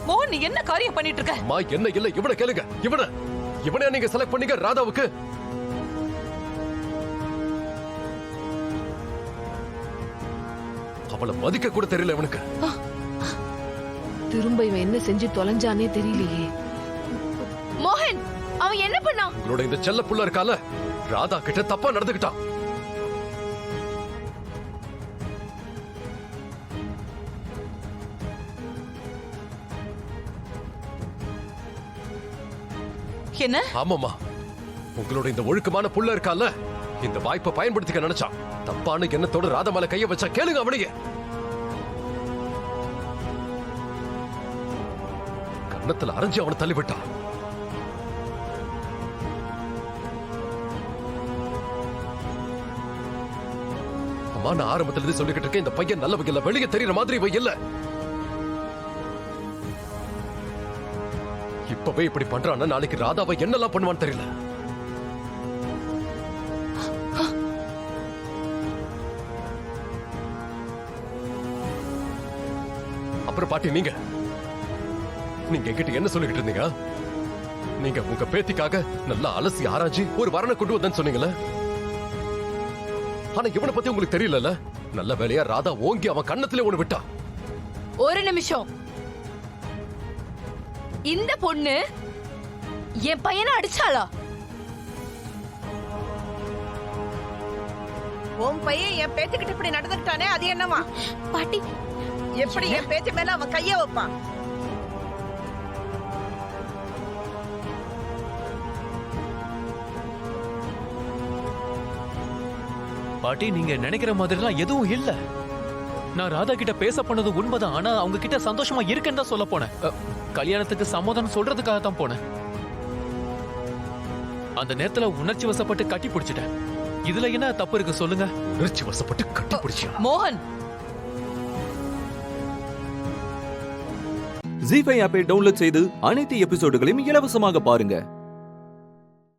மோகன் நீ என்ன காரியம் பண்ணிட்டு இருக்க? அம்மா என்ன இல்ல, இவனை கேளுங்க. இவனை நீங்க செலக்ட் பண்ணீங்க ராதாவுக்கு? அவளை மதிக்க கூட தெரியல இவனுக்கு. திரும்ப இவன் என்ன செஞ்சு தொலைஞ்சானே தெரியலையே. மோகன் அவன் என்ன பண்ணான்? உங்களோட இந்த செல்ல புள்ள இருக்கால, ராதா கிட்ட தப்பா நடந்துக்கிட்டான். என்ன? ஆமாமா, உங்களோட இந்த ஒழுக்கமான புள்ள இருக்கால, இந்த வாய்ப்பை பயன்படுத்திக்க நினைச்சான். தப்பான எண்ணத்தோட ராதா மேல கைய வச்சா. கேளுங்க அவனையே. கன்னத்துல அரைஞ்சு அவனை தள்ளிவிட்டான். அம்மா, நான் ஆரம்பத்துல இருந்து சொல்லிக்கிட்டு இருக்கேன், இந்த பையன் நல்லவங்க இல்ல, வெளியே தெரியற மாதிரி இவன் இல்ல. இப்பவே இப்படி பண்றான்னா நாளைக்கு ராதாவை என்னெல்லாம் பண்ணுவான்னு தெரியல. அப்புறம் பாட்டி, நீங்க என்கிட்ட என்ன சொல்லிக்கிட்டு இருந்தீங்க? நீங்க உங்க பேத்திக்காக நல்லா அலசி ஆராய்ச்சி ஒரு வரனை கொண்டு வந்தேன்னு சொன்னீங்கல்ல. ஆனா இவனை பத்தி உங்களுக்கு தெரியல. நல்ல வேலையா ராதா ஓங்கி அவன் கண்ணத்திலே ஒண்ணு விட்டா. ஒரு நிமிஷம், இந்த பொண்ணு என் பையனை அடிச்சாளா? உன் பையன் என் பேச்சுக்கிட்ட இப்படி நடந்துக்கிட்டானே, அது என்னவா? பாட்டி, எப்படி என் பேச்சு மேல அவன் கைய வைப்பான்? பாட்டி, நீங்க நினைக்கிற மாதிரிலாம் எதுவும் இல்ல. நான் ராதா கிட்ட பேச பண்ணது உண்மைதான். ஆனா அவங்க கிட்ட சந்தோஷமா இருக்கேன்னு தான் சொல்ல போனேன். கல்யாணத்துக்கு சம்மதம் சொல்றதுக்காக தான் போனேன். அந்த நேரத்துல உணர்ச்சி வசப்பட்டு கட்டி பிடிச்சிட்டேன். இதுல என்ன தப்பு இருக்கு சொல்லுங்க? உணர்ச்சி வசப்பட்டு கட்டி பிடிச்சியா? மோகன், ஜி5 ஆப்பை டவுன்லோட் செய்து அனைத்து எபிசோடுகளையும் இலவசமாக பாருங்க.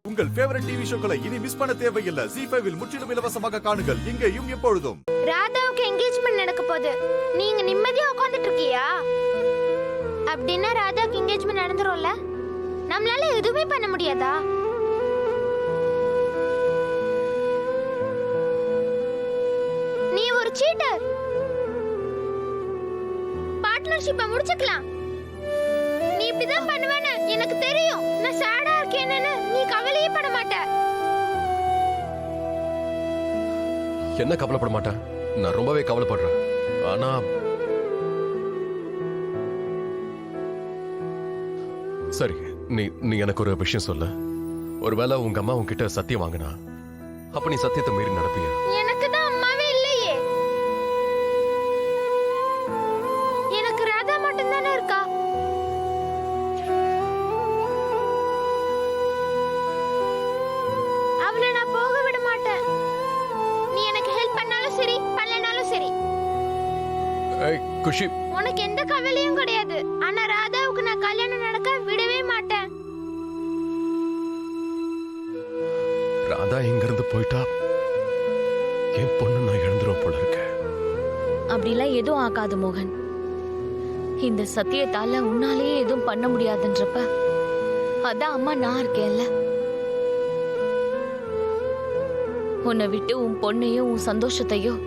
உங்கள் ஃபேவரட் டிவி ஷோக்களை இனி மிஸ் பண்ண தேவையில்லை. ஜி5 முற்றிலும் இலவசமாக காணுங்கள், இங்கேயும் எப்பொழுதும். ராதாவுக்கு என்கேஜ்மெண்ட் நடக்க போகுது. நீங்க நிம்மதியா உட்கார்ந்துட்டு இருக்கியா? அப்படின்னா ராதாவுக்கு என்கேஜ்மெண்ட் நடந்துரும்ல? நம்மளால எதுவுமே பண்ண முடியாதா? நீ ஒரு சீட்டர். பார்ட்னர்ஷிப்பை முடிச்சுக்கலாம். நீ இப்படிதான் பண்ணுவேன்னு எனக்கு தெரியும். நான் சேடா இருக்கேன்னு நீ கவலையே பட மாட்ட. என்ன கவலைப்பட மாட்டேன்? நான் ரொம்பவே கவலைப்படுறேன். ஆனா சரி, நீ எனக்கு ஒரு விஷயம் சொல்லு. ஒருவேளை உங்க அம்மா உன்கிட்ட சத்தியம் வாங்கினா, அப்ப நீ சத்தியத்தை மீறி நடப்பியா? எனக்கு தான் அம்மாவே இல்லையே. எனக்கு ராதா மட்டும் தானே இருக்கா. அவளை நான் போக விட மாட்டேன். நீ எனக்கு ஹெல்ப் பண்ணாலும் சரி, பண்ணலனாலும் சரி. குஷி, உனக்கு எந்த கவலையும் கிடையாது. ஆனா ராதாவுக்கு நான் கல்யாணம் நடக்க விடவே மாட்டேன். ராதா இங்க இருந்து போயிட்டா என் பொண்ணு நான் இழந்துரும் போல இருக்க. அப்படிலாம் எதுவும் ஆகாது மோகன். இந்த சத்தியத்தால உன்னாலேயே எதுவும் பண்ண முடியாதுன்றப்ப அதான் அம்மா நான் இருக்கேன்ல. உன்னை விட்டு உன் பொண்ணையும் உன் சந்தோஷத்தையும்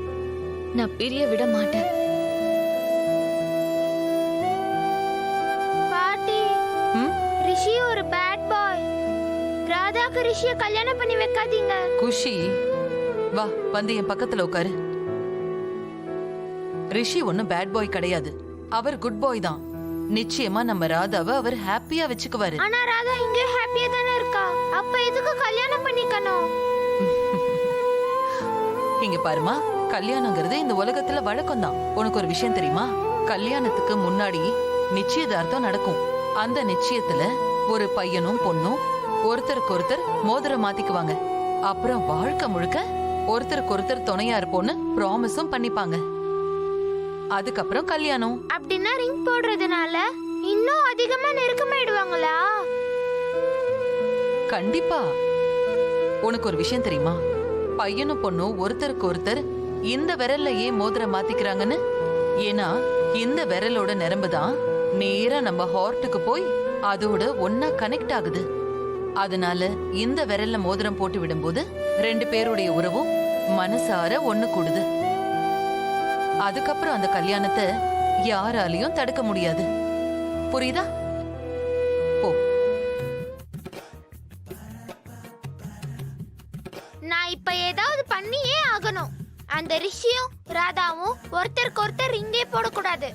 நான் பிரிய விட மாட்டேன். பாட்டி, ரிஷி ஒரு பேட் பாய். ராதாக்கு ரிஷியை கல்யாணம் பண்ணி வைக்காதீங்க. குஷி, வா வந்து என் பக்கத்துல உட்காரு. ரிஷி ஒன்னும் பேட் பாய் கிடையாது. அவர் குட் பாய் தான். நிச்சயமா நம்ம ராதாவை அவர் ஹாப்பியா வச்சுக்குவாரு. ஆனா ராதா இங்கே ஹாப்பியா தானே இருக்கா. அப்ப எதுக்கு கல்யாணம் பண்ணிக்கணும்? இங்க பாருமா, கல்யாணங்கிறது இந்த உலகத்துல வழக்கம் தான். உனக்கு ஒரு விஷயம் தெரியுமா? கல்யாணத்துக்கு முன்னாடி நிச்சயதார்த்தம் நடக்கும். அந்த நிச்சயத்துல ஒரு பையனும் பொண்ணும் ஒருத்தருக்கு ஒருத்தர் மோதிரம் மாத்திக்குவாங்க. அப்புறம் வாழ்க்கை முழுக்க ஒருத்தருக்கு ஒருத்தர் துணையா இருப்போம்னு ப்ராமிஸும் பண்ணிப்பாங்க. அதுக்கப்புறம் கல்யாணம். அப்படின்னா ரிங் போடுறதுனால இன்னும் அதிகமா நெருக்கமாயிடுவாங்களா? கண்டிப்பா. உனக்கு ஒரு விஷயம் தெரியுமா? பையனும் பொண்ணும் ஒருத்தருக்கு ஒருத்தர் இந்த விரல்ல ஏன் மோதிரம் மாத்திக்கிறாங்கன்னு? ஏன்னா இந்த விரலோட நரம்பு தான் நேரா நம்ம ஹார்ட்டுக்கு போய் அதோட ஒன்னா கனெக்ட் ஆகுது. அதனால இந்த விரல்ல மோதிரம் போட்டு விடும்போது ரெண்டு பேருடைய உறவும் மனசார ஒண்ணு கூடுது. அதுக்கப்புறம் அந்த கல்யாணத்தை யாராலையும் தடுக்க முடியாது. புரியுதா? போ. நான் இப்ப ஏதாவது பண்ணியே ஆகணும். அந்த ரிஷியும் ராதாவும் ஒருத்தருக்கு ஒருத்தர் ரிங்கே போடக்கூடாது.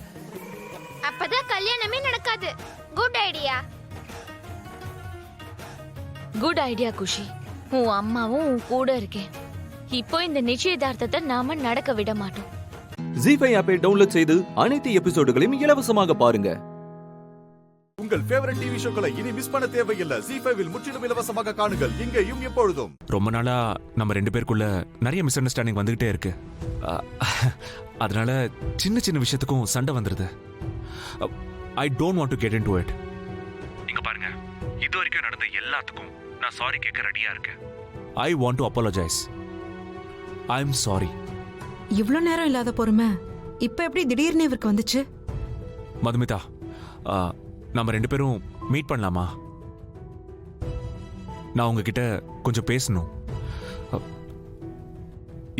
அப்பதான் கல்யாணமே நடக்காது. Good idea. குட் ஐடியா குஷி. உன் அம்மாவும் உன் கூட இருக்கேன். இப்போ இந்த நிச்சயதார்த்தத்தை நாம நடக்க விட மாட்டோம். ஜீ5 ஆப்பை டவுன்லோட் செய்து அனைத்து எபிசோடுகளையும் இலவசமாக பாருங்க. உங்கள் ஃபேவரட் டிவி ஷோக்களை இனி மிஸ் பண்ண தேவையில்லை. ஜீ5 முற்றிலும் இலவசமாக காணுங்கள், இங்கேயும் எப்பொழுதும். ரொம்ப நாளா நம்ம ரெண்டு பேருக்குள்ள நிறைய மிஸ் அண்டர்ஸ்டாண்டிங் வந்துகிட்டே இருக்கு. அதனால சின்ன சின்ன விஷயத்துக்கும் சண்டை வந்துருது. I don't want to get into it. இங்க பாருங்க, இது வரைக்கும் நடந்த எல்லாத்துக்கும் நான் சாரி கேட்க ரெடியா இருக்கேன். I want to apologise. I am sorry. இவ்ளோ நேரம் இல்லாத பொறுமை இப்ப எப்படி திடீர்னு இவருக்கு வந்துச்சு? மதுமிதா, நம்ம ரெண்டு பேரும் மீட் பண்ணலாமா? நான் உங்ககிட்ட கொஞ்சம் பேசணும்.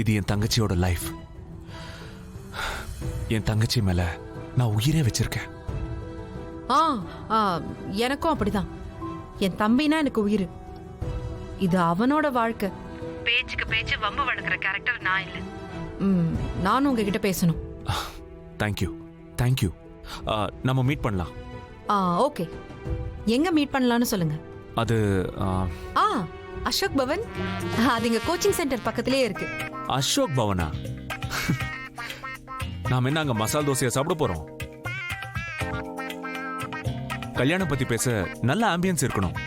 இது என் தங்கச்சியோட லைஃப். என் தங்கச்சி மேல நான் உயிரே வச்சிருக்கேன். எனக்கும் அப்படிதான். என் தம்பினா எனக்கு உயிர். இது அவனோட வாழ்க்கை. பேச்சுக்கு பேச்சு வம்பு வளர்க்குற கேரக்டர் நான் இல்லை. நானும் உங்ககிட்ட பேசணும். Thank you thank you. நம்ம மீட் பண்ணலாம். ஓகே. எங்க மீட் பண்ணலாம்னு சொல்லுங்க. அது அசோக் பவன். அது எங்க கோச்சிங் சென்டர் பக்கத்திலேயே இருக்கு. அசோக் பவனா? நாம என்ன அங்க மசால் தோசையை சாப்பிட போறோம்? கல்யாணம் பத்தி பேச நல்ல ஆம்பியன்ஸ் இருக்கணும்.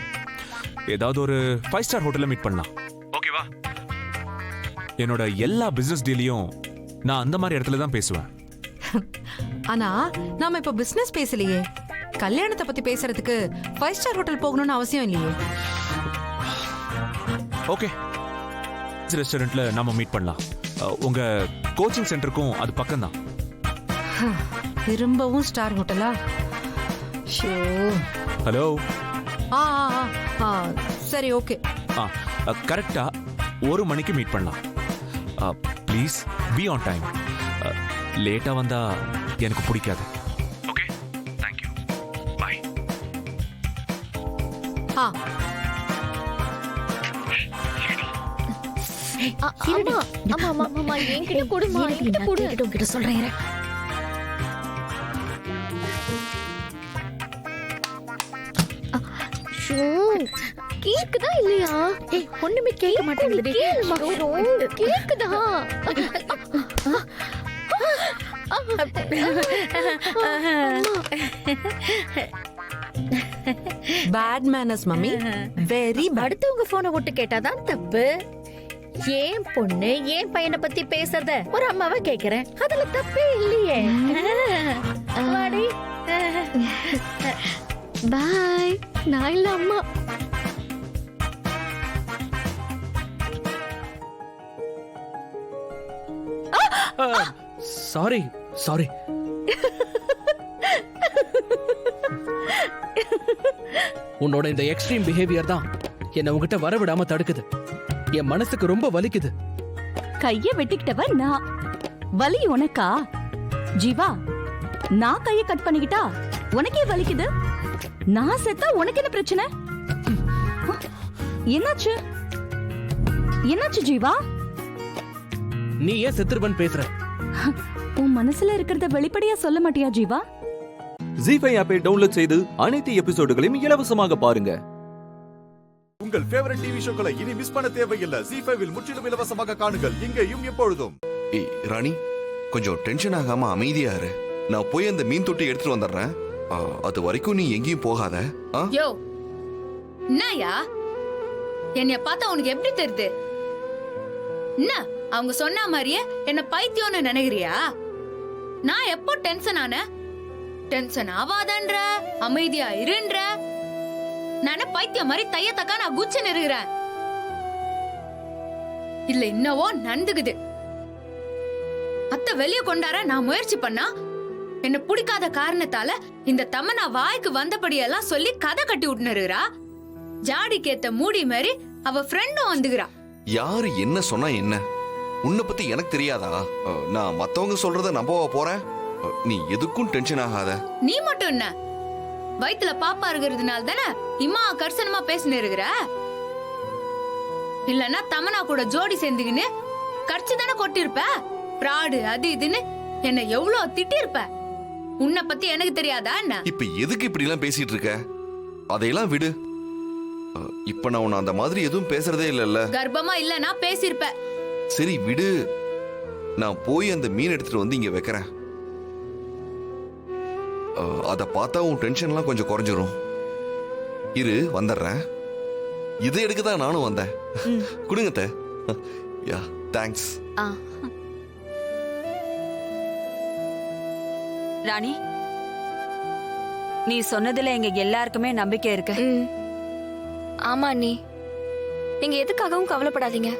ஏதாவது ஒரு 5 ஸ்டார் ஹோட்டல்ல மீட் பண்ணலாம். ஓகேவா? என்னோட எல்லா பிசினஸ் டீலையும் நான் அந்த மாதிரி இடத்துல தான் பேசுவேன். ஆனா நாம இப்ப பிசினஸ் பேசலையே. கல்யாணத்தை பத்தி பேசுறதுக்கு 5 ஸ்டார் ஹோட்டல் போகணும்னு அவசியம் இல்லையே. ஓகே, ரெஸ்டாரண்ட்ல நாம மீட் பண்ணலாம். உங்க கோச்சிங் சென்டருக்கும் அது பக்கம் தான். திரும்பவும் ஸ்டார் ஹோட்டலா? ஹலோ. சரி, ஓகே. கரெக்டா 1 மணிக்கு மீட் பண்ணலாம். Please be on time. லேட்டா வந்தா எனக்கு பிடிக்காது. Okay, thank you. பை. அம்மா என்கிட்ட கொடுமா, என்கிட்ட கொடு. உன்கிட்ட சொல்றேன். கேக்குதா இல்லையா? ஒண்ணுமே கேட்க மாட்டேங்குது. கேக்குதா? Bad manners mummy, very bad. அடுத்தவங்க போனை விட்டு கேட்டாதான் தப்பு. ஏன் பொண்ணு ஏன் பையனை பத்தி பேசுறத ஒரு அம்மாவை கேக்குறேன், அதுல தப்பே இல்லையே. வாடி. பாய். நான் இல்ல அம்மா. Sorry sorry. உன்னோட இந்த எக்ஸ்ட்ரீம் பிஹேவியர் தான் என்ன உங்ககிட்ட வரவிடாம தடுக்குது. என் மனசுக்கு ரொம்ப வலிக்குது. கைய வெட்டிக்கிட்டவ நான், வலி உனக்கா? ஜீவா, நான் கைய கட் பண்ணிக்கிட்டா உனக்கே வலிக்குது. நான் செத்தா உனக்கு என்ன பிரச்சனை? என்னாச்சு என்னாச்சு ஜீவா? நீ ஏன் செத்துருவன் பேசுற? உன் மனசுல இருக்கிறத வெளிப்படையா சொல்ல மாட்டியா ஜீவா? ஜி5 ஆப்பை டவுன்லோட் செய்து அனைத்து எபிசோடுகளையும் இலவசமாக பாருங்க. உங்கள் ஃபேவரட் டிவி ஷோக்களை இனி மிஸ் பண்ண தேவையில்லை. ஜி5 முற்றிலும் இலவசமாக காணுங்கள், இங்கேயும் எப்பொழுதும். ராணி, கொஞ்சம் டென்ஷன் ஆகாம அமைதியா இரு. நான் போய் அந்த மீன் தொட்டி எடுத்துட்டு வந்துடுறேன். அது வரைக்கும் நீ எங்கேயும் போகாத. யோ, என்னயா என்னைய பார்த்தா உனக்கு எப்படி தெரியுது? என்ன அவங்க சொன்ன மாதிரியே என்ன பைத்தியம்னு நினைக்கிறியா? நான் எப்போ டென்ஷன் ஆன? டென்ஷன் ஆவாதன்ற, அமைதியா இருன்ற. நானே பைத்தியம் மாதிரி தைய தக்கா நான் குச்சின்னு இருக்கிறேன். இல்ல என்னவோ நந்துக்குது. அத்தை வெளியே கொண்டார நான் முயற்சி பண்ணா என்ன பிடிக்காத காரணத்தால இந்த தமனா வாய்க்கு வந்தபடியெல்லாம் சொல்லி கதை கட்டி விட்டுனுறா. ஜாடிக்கேத்த மூடி மாதிரி அவ ஃப்ரெண்டும் வந்துக்கிறா. யாரு என்ன சொன்னா என்ன? உன்னை பத்தி எனக்கு தெரியாதா? நான் மத்தவங்க சொல்றத நம்பவா போறேன்? நீ எதுக்கும் டென்ஷன் ஆகாத. நீ மட்டும் என்ன வயித்துல பாப்பா இருக்கிறதுனால தானே இம்மா கர்சனமா பேசினு இருக்கிற? இல்லன்னா தமனா கூட ஜோடி சேர்ந்துக்கின்னு கடிச்சு தானே கொட்டிருப்ப. பிராடு அது இதுன்னு என்ன எவ்வளவு திட்டிருப்ப. உன்னை பத்தி எனக்கு தெரியாதா என்ன? இப்ப எதுக்கு இப்படி எல்லாம் பேசிட்டு இருக்க? அதையெல்லாம் விடு. இப்ப நான் உன்னை அந்த மாதிரி எதுவும் பேசுறதே இல்லல்ல. கர்ப்பமா இல்லன்னா பேசிருப்ப. சரி விடு. நான் போய் அந்த மீன் எடுத்துட்டு வந்து இங்க வைக்கிறேன். அத பார்த்தா உன் டென்ஷன்லாம் கொஞ்சம் குறைஞ்சிரும். இரு, வந்துடுறேன். இதை எடுக்க தான் நானும் வந்தேன். கொடுங்க. யா, தேங்க்ஸ். ராணி, நீ சொன்னதுல எங்க எல்லாருக்குமே நம்பிக்கை இருக்கு. ஆமா நீ, நீங்க எதுக்காகவும் கவலைப்படாதீங்க.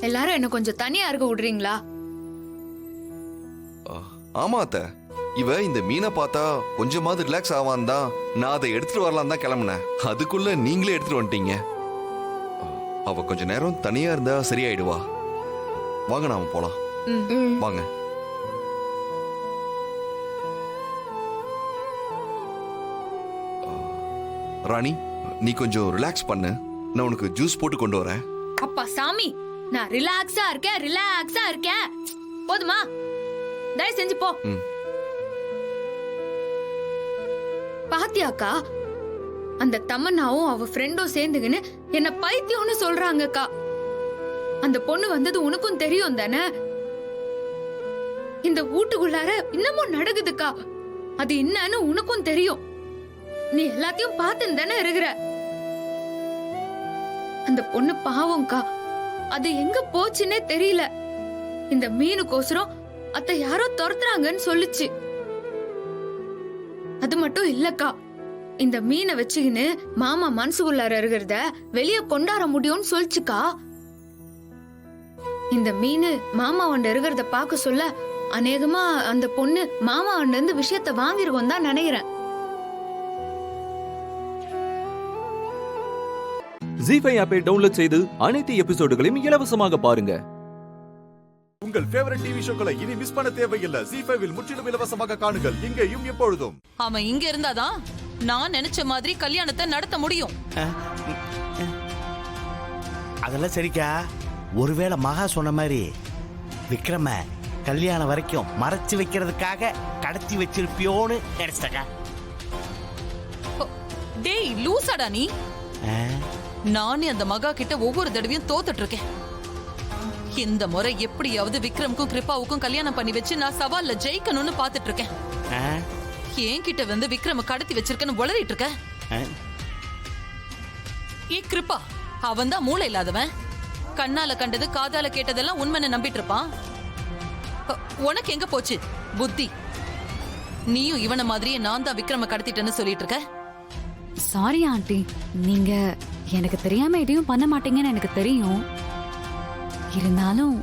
எல்லாரும் என்ன கொஞ்சம் தனியா இருக்க விடுறீங்களா? ஆமா அத்த, இவ இந்த மீனை பார்த்தா கொஞ்சமாவது ரிலாக்ஸ் ஆவான் தான் நான் அதை எடுத்துட்டு வரலாம் தான் கிளம்புனேன். அதுக்குள்ள நீங்களே எடுத்துட்டு வந்துட்டீங்க. அவ கொஞ்ச நேரம் தனியா இருந்தா சரியாயிடுவா. வாங்க நாம போலாம். வாங்க. ராணி, நீ கொஞ்சம் ரிலாக்ஸ் பண்ணு. நான் உனக்கு ஜூஸ் போட்டு கொண்டு வரேன். அப்பா சாமி, நான் ரிலாக்ஸா இருக்கேன். போதுமா? தயவு செஞ்சு போ. பாத்தியாக்கா, அந்த தமன்னாவும் அவ ஃப்ரெண்டும் சேர்ந்துக்கின்னு என்ன பைத்தியம்னு சொல்றாங்கக்கா. அந்த பொண்ணு வந்தது உனக்கும் தெரியும் தானே? இந்த வீட்டுக்குள்ளார இன்னமும் நடக்குதுக்கா. அது என்னன்னு உனக்கும் தெரியும். நீ எல்லாத்தையும் பார்த்துன்னு தானே இருக்கிற. அந்த பொண்ணு பாவம்க்கா, அது எங்க போச்சுன்னே தெரியல. இந்த மீனுக்கோசரம் அத்தை யாரோ துரத்துறாங்கன்னு சொல்லுச்சு. அது மட்டும் இல்லக்கா, இந்த மீனை வச்சுக்கின்னு மாமா மனசுக்குள்ளார இருக்கிறத வெளியே கொண்டாட முடியும்னு சொல்லிச்சுக்கா. இந்த மீன் மாமா வண்ட இருக்கிறத பார்க்க சொல்ல அநேகமா அந்த பொண்ணு மாமா வண்ட இருந்து விஷயத்த வாங்கிருக்கோம் தான் நினைக்கிறேன். ஜி5 ஆப்பை டவுன்லோட் செய்து அனைத்து எபிசோடுகளையும் இலவசமாக பாருங்க. உங்கள் ஃபேவரட் டிவி ஷோக்களை இனி மிஸ் பண்ண தேவையில்லை. ஜி5 முற்றிலும் இலவசமாக காணுங்கள், இங்கேயும் எப்பொழுதும். அவன் இங்க இருந்தாதான் நான் நினைச்ச மாதிரி கல்யாணத்தை நடத்த முடியும். அதெல்லாம் சரிக்கா. ஒருவேளை மகா சொன்ன மாதிரி விக்ரம கல்யாணம் வரைக்கும் மறைச்சு வைக்கிறதுக்காக கடத்தி வச்சிருப்பியோன்னு நினைச்சிட்டக்கா. டேய் லூசாடா நீ. நானே அந்த மகா கிட்ட ஒவ்வொரு தடவையும் தோத்துட்டு இருக்கேன். இந்த முறை எப்படியாவது விக்ரமுக்கும் கிருபாவுக்கும் கல்யாணம் பண்ணி வச்சு நான் சவால்ல ஜெயிக்கணும்னு பாத்துட்டு இருக்கேன். ஏன் கிட்ட வந்து விக்ரம கடத்தி வச்சிருக்கேன்னு உளறிட்டு இருக்க. ஏ கிருபா, அவன் தான் மூளை இல்லாதவன். கண்ணால கண்டது காதால கேட்டதெல்லாம் உண்மைன்னு நம்பிட்டு இருப்பான். உனக்கு எங்க போச்சு புத்தி? நீயும் இவன மாதிரியே நான் தான் விக்ரம கடத்திட்டேன்னு சொல்லிட்டு இருக்க. சாரி ஆண்டி, நீங்க எனக்கு தெரியாம எதையும் பண்ண மாட்டீங்கன்னு எனக்கு தெரியும். இருந்தாலும்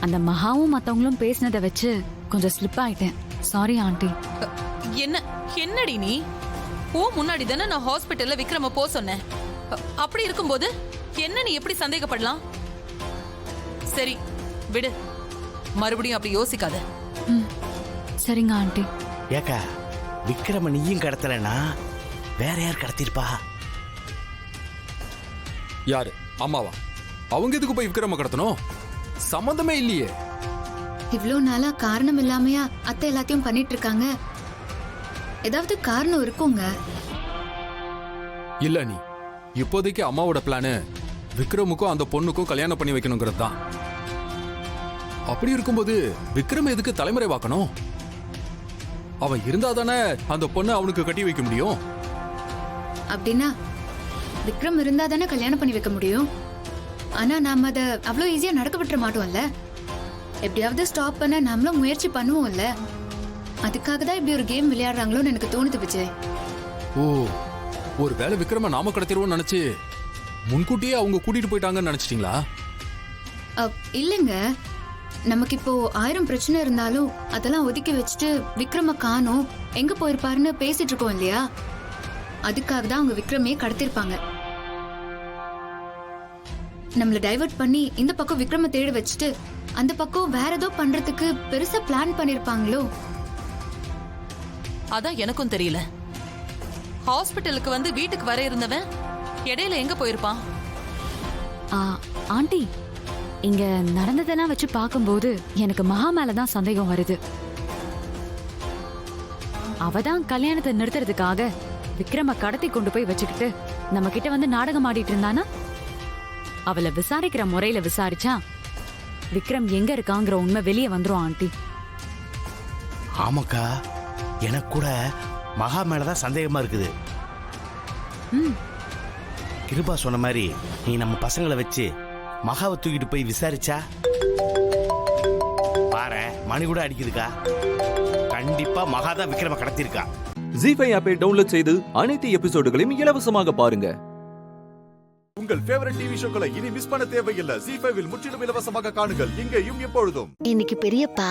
அந்த மகாவும் மத்தவங்களும் பேசினதை வச்சு கொஞ்சம் ஸ்லிப் ஆயிட்டேன். Sorry aunty. என்னடி நீ? முன்னாடி தானே நான் ஹாஸ்பிட்டல்ல விக்ரம போ சொன்னேன். அப்படி இருக்கும்போது என்ன நீ எப்படி சந்தேகப்படலாம்? சரி விடு, மறுபடியும் அப்படி யோசிக்காத. சரிங்க ஆண்டி. ஏக்கா, விக்ரம நீயும் கடத்தலனா வேற யார் கடத்திருப்பா? யாரு? அம்மாவா? அவங்க எதுக்கு போய் விக்ரம கடத்தணும்? சம்பந்தமே இல்லையே. இவ்ளோ நாளா காரணம் இல்லாமையா அத்தை எல்லாத்தையும் பண்ணிட்டு இருக்காங்க? ஏதாவது காரணம் இருக்குங்க. இல்ல நீ இப்போதைக்கு அம்மாவோட பிளானு விக்ரமுக்கும் அந்த பொண்ணுக்கும் கல்யாணம் பண்ணி வைக்கணுங்கிறது தான். அப்படி இருக்கும்போது விக்ரம் எதுக்கு தலைமுறைவாக்கணும்? அவன் இருந்தா தானே அந்த பொண்ணை அவனுக்கு கட்டி வைக்க முடியும். அப்படின்னா விக்ரம் இருந்தா தானே கல்யாணம் பண்ணி வைக்க முடியும். ஆனா நாம அதை அவ்வளோ ஈஸியா நடக்க விட்டுற மாட்டோம்ல. எப்படியாவது ஸ்டாப் பண்ண நாமளும் முயற்சி பண்ணுவோம்ல. அதுக்காக தான் இப்படி ஒரு கேம் விளையாடுறாங்களோன்னு எனக்கு தோணுது விஜய். ஓ, ஒரு வேளை விக்ரம நாம கடத்திடுவோம்னு நினைச்சு முன்கூட்டியே அவங்க கூட்டிட்டு போயிட்டாங்கன்னு நினைச்சிட்டீங்களா? இல்லைங்க, நமக்கு இப்போ 1000 பிரச்சனை இருந்தாலும் அதெல்லாம் ஒதுக்கி வச்சுட்டு விக்ரம காணோம், எங்க போயிருப்பாருன்னு பேசிட்டு இருக்கோம் இல்லையா? அதுக்காக தான் அவங்க விக்ரமே கடத்திருப்பாங்க. நம்மள டைவர்ட் பண்ணி இந்த பக்கம் விக்ரம தேடி வச்சுட்டு அந்த பக்கம் வேற ஏதோ பண்றதுக்கு பெருசா பிளான் பண்ணிருப்பாங்களோ? அதான் எனக்கும் தெரியல. ஹாஸ்பிட்டலுக்கு வந்து வீட்டுக்கு வர இருந்தவன் இடையில எங்க போயிருப்பான்? ஆண்டி, இங்க நடந்ததெல்லாம் வச்சு பார்க்கும்போது எனக்கு மகா மேலதான் சந்தேகம் வருது. அவதான் கல்யாணத்தை நிறுத்துறதுக்காக விக்ரம கடத்தி கொண்டு போய் வச்சுக்கிட்டு நம்ம கிட்ட வந்து நாடகம் ஆடிட்டு இருந்தானா? அவளை விசாரிக்கிற முறையில விசாரிச்சா விக்ரம் எங்க இருக்காங்கிற உண்மை வெளியே வந்துரும் ஆண்டி. ஆமாக்கா, எனக்கு கூட மகா மேலதான் சந்தேகமா இருக்குது. கிருபா சொன்ன மாதிரி நீ நம்ம பசங்களை வச்சு மகாவை தூக்கிட்டு போய் விசாரிச்சா பாரு, மணி கூட அடிக்குதுக்கா. கண்டிப்பா மகா தான் விக்ரம கடத்திருக்கா. ஜீ5 ஆப்பை டவுன்லோட் செய்து அனைத்து எபிசோடுகளையும் இலவசமாக பாருங்க. உங்கள் ஃபேவரட் டிவி ஷோக்களை இனி மிஸ் பண்ண தேவையில்லை. ஜீ5 முற்றிலும் இலவசமாக காணுங்கள், இங்கேயும் எப்பொழுதும். இன்னைக்கு பெரியப்பா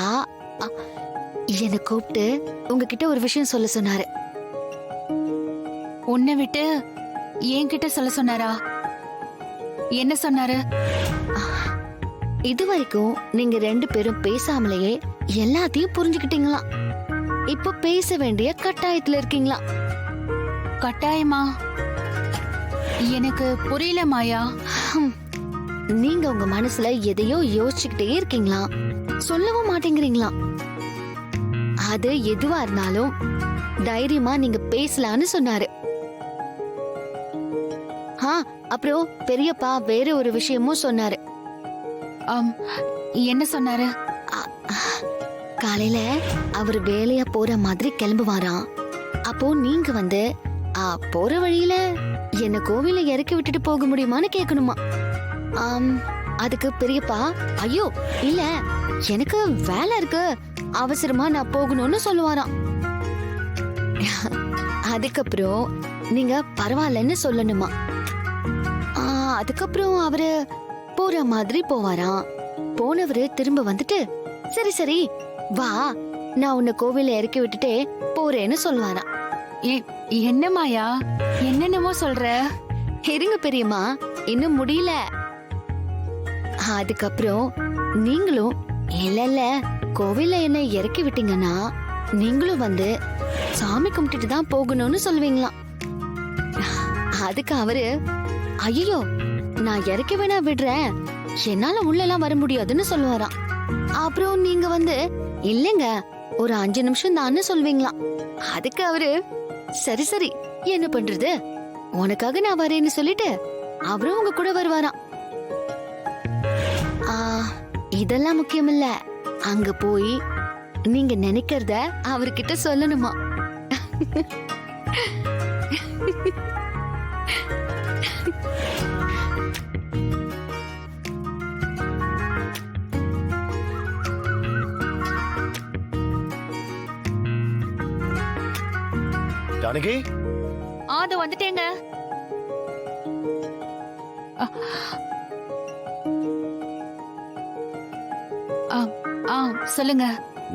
என்னை கூப்பிட்டு உங்ககிட்ட ஒரு விஷயம் சொல்ல சொன்னாரு. உன்னை விட்டு என்கிட்ட சொல்ல சொன்னாரா? என்ன சொன்னாரு? இது வரைக்கும் நீங்க 2 பேரும் பேசாமலேயே எல்லாத்தையும் புரிஞ்சுக்கிட்டீங்களாம். இப்ப பேச வேண்டிய கட்டாயத்துல இருக்கீங்களா? கட்டாயமா? எனக்கு புரியல மாயா. நீங்க உங்க மனசுல எதையோ யோசிச்சுக்கிட்டே இருக்கீங்களா, சொல்லவும் மாட்டேங்கிறீங்களா? அது எதுவா இருந்தாலும் தைரியமா நீங்க பேசலான்னு சொன்னாரு. அப்புறம் பெரியப்பா வேற ஒரு விஷயமும் சொன்னாரு. என்ன சொன்னாரு? காலையில அவர் வேலையா போற மாதிரி கிளம்புவாராம். அப்போ நீங்க வந்து போற வழியில என்ன கோவில இறக்கி விட்டுட்டு போக முடியுமான்னு கேட்கணுமா? அதுக்கு பெரியப்பா ஐயோ இல்ல எனக்கு வேலை இருக்கு, அவசரமா நான் போகணும்னு சொல்லுவாராம். அதுக்கப்புறம் நீங்க பரவாயில்லன்னு சொல்லணுமா? அதுக்கப்புறம் அவரு போற மாதிரி போவாராம். போனவரு திரும்ப வந்துட்டு சரி சரி வா நான் உன்னை கோவில இறக்கி விட்டுட்டே போறேன்னு சொல்லுவாராம். என்ன மாயா என்னென்னமோ சொல்ற? இருங்க பெரியம்மா, இன்னும் முடியல. அதுக்கப்புறம் நீங்களும் இல்ல கோவில என்ன இறக்கி விட்டீங்கன்னா நீங்களும் வந்து சாமி கும்பிட்டுட்டு தான் போகணும்னு சொல்லுவீங்களாம். அதுக்கு அவரு ஐயோ நான் இறக்கி வேணா விடுறேன், என்னால உள்ளெல்லாம் வர முடியாதுன்னு சொல்லுவாராம். அப்புறம் நீங்க வந்து இல்லைங்க ஒரு 5 நிமிஷம் தானே சொல்வீங்களா? அதுக்கு அவரு சரி சரி என்ன பண்றது, உனக்காக நான் வரேன்னு சொல்லிட்டு அவரும் உங்க கூட வருவாராம். இதெல்லாம் முக்கியம் இல்ல, அங்க போய் நீங்க நினைக்கிறத அவர்கிட்ட சொல்லணுமா? ஜானகி, அது வந்துட்டேங்க. சொல்லுங்க.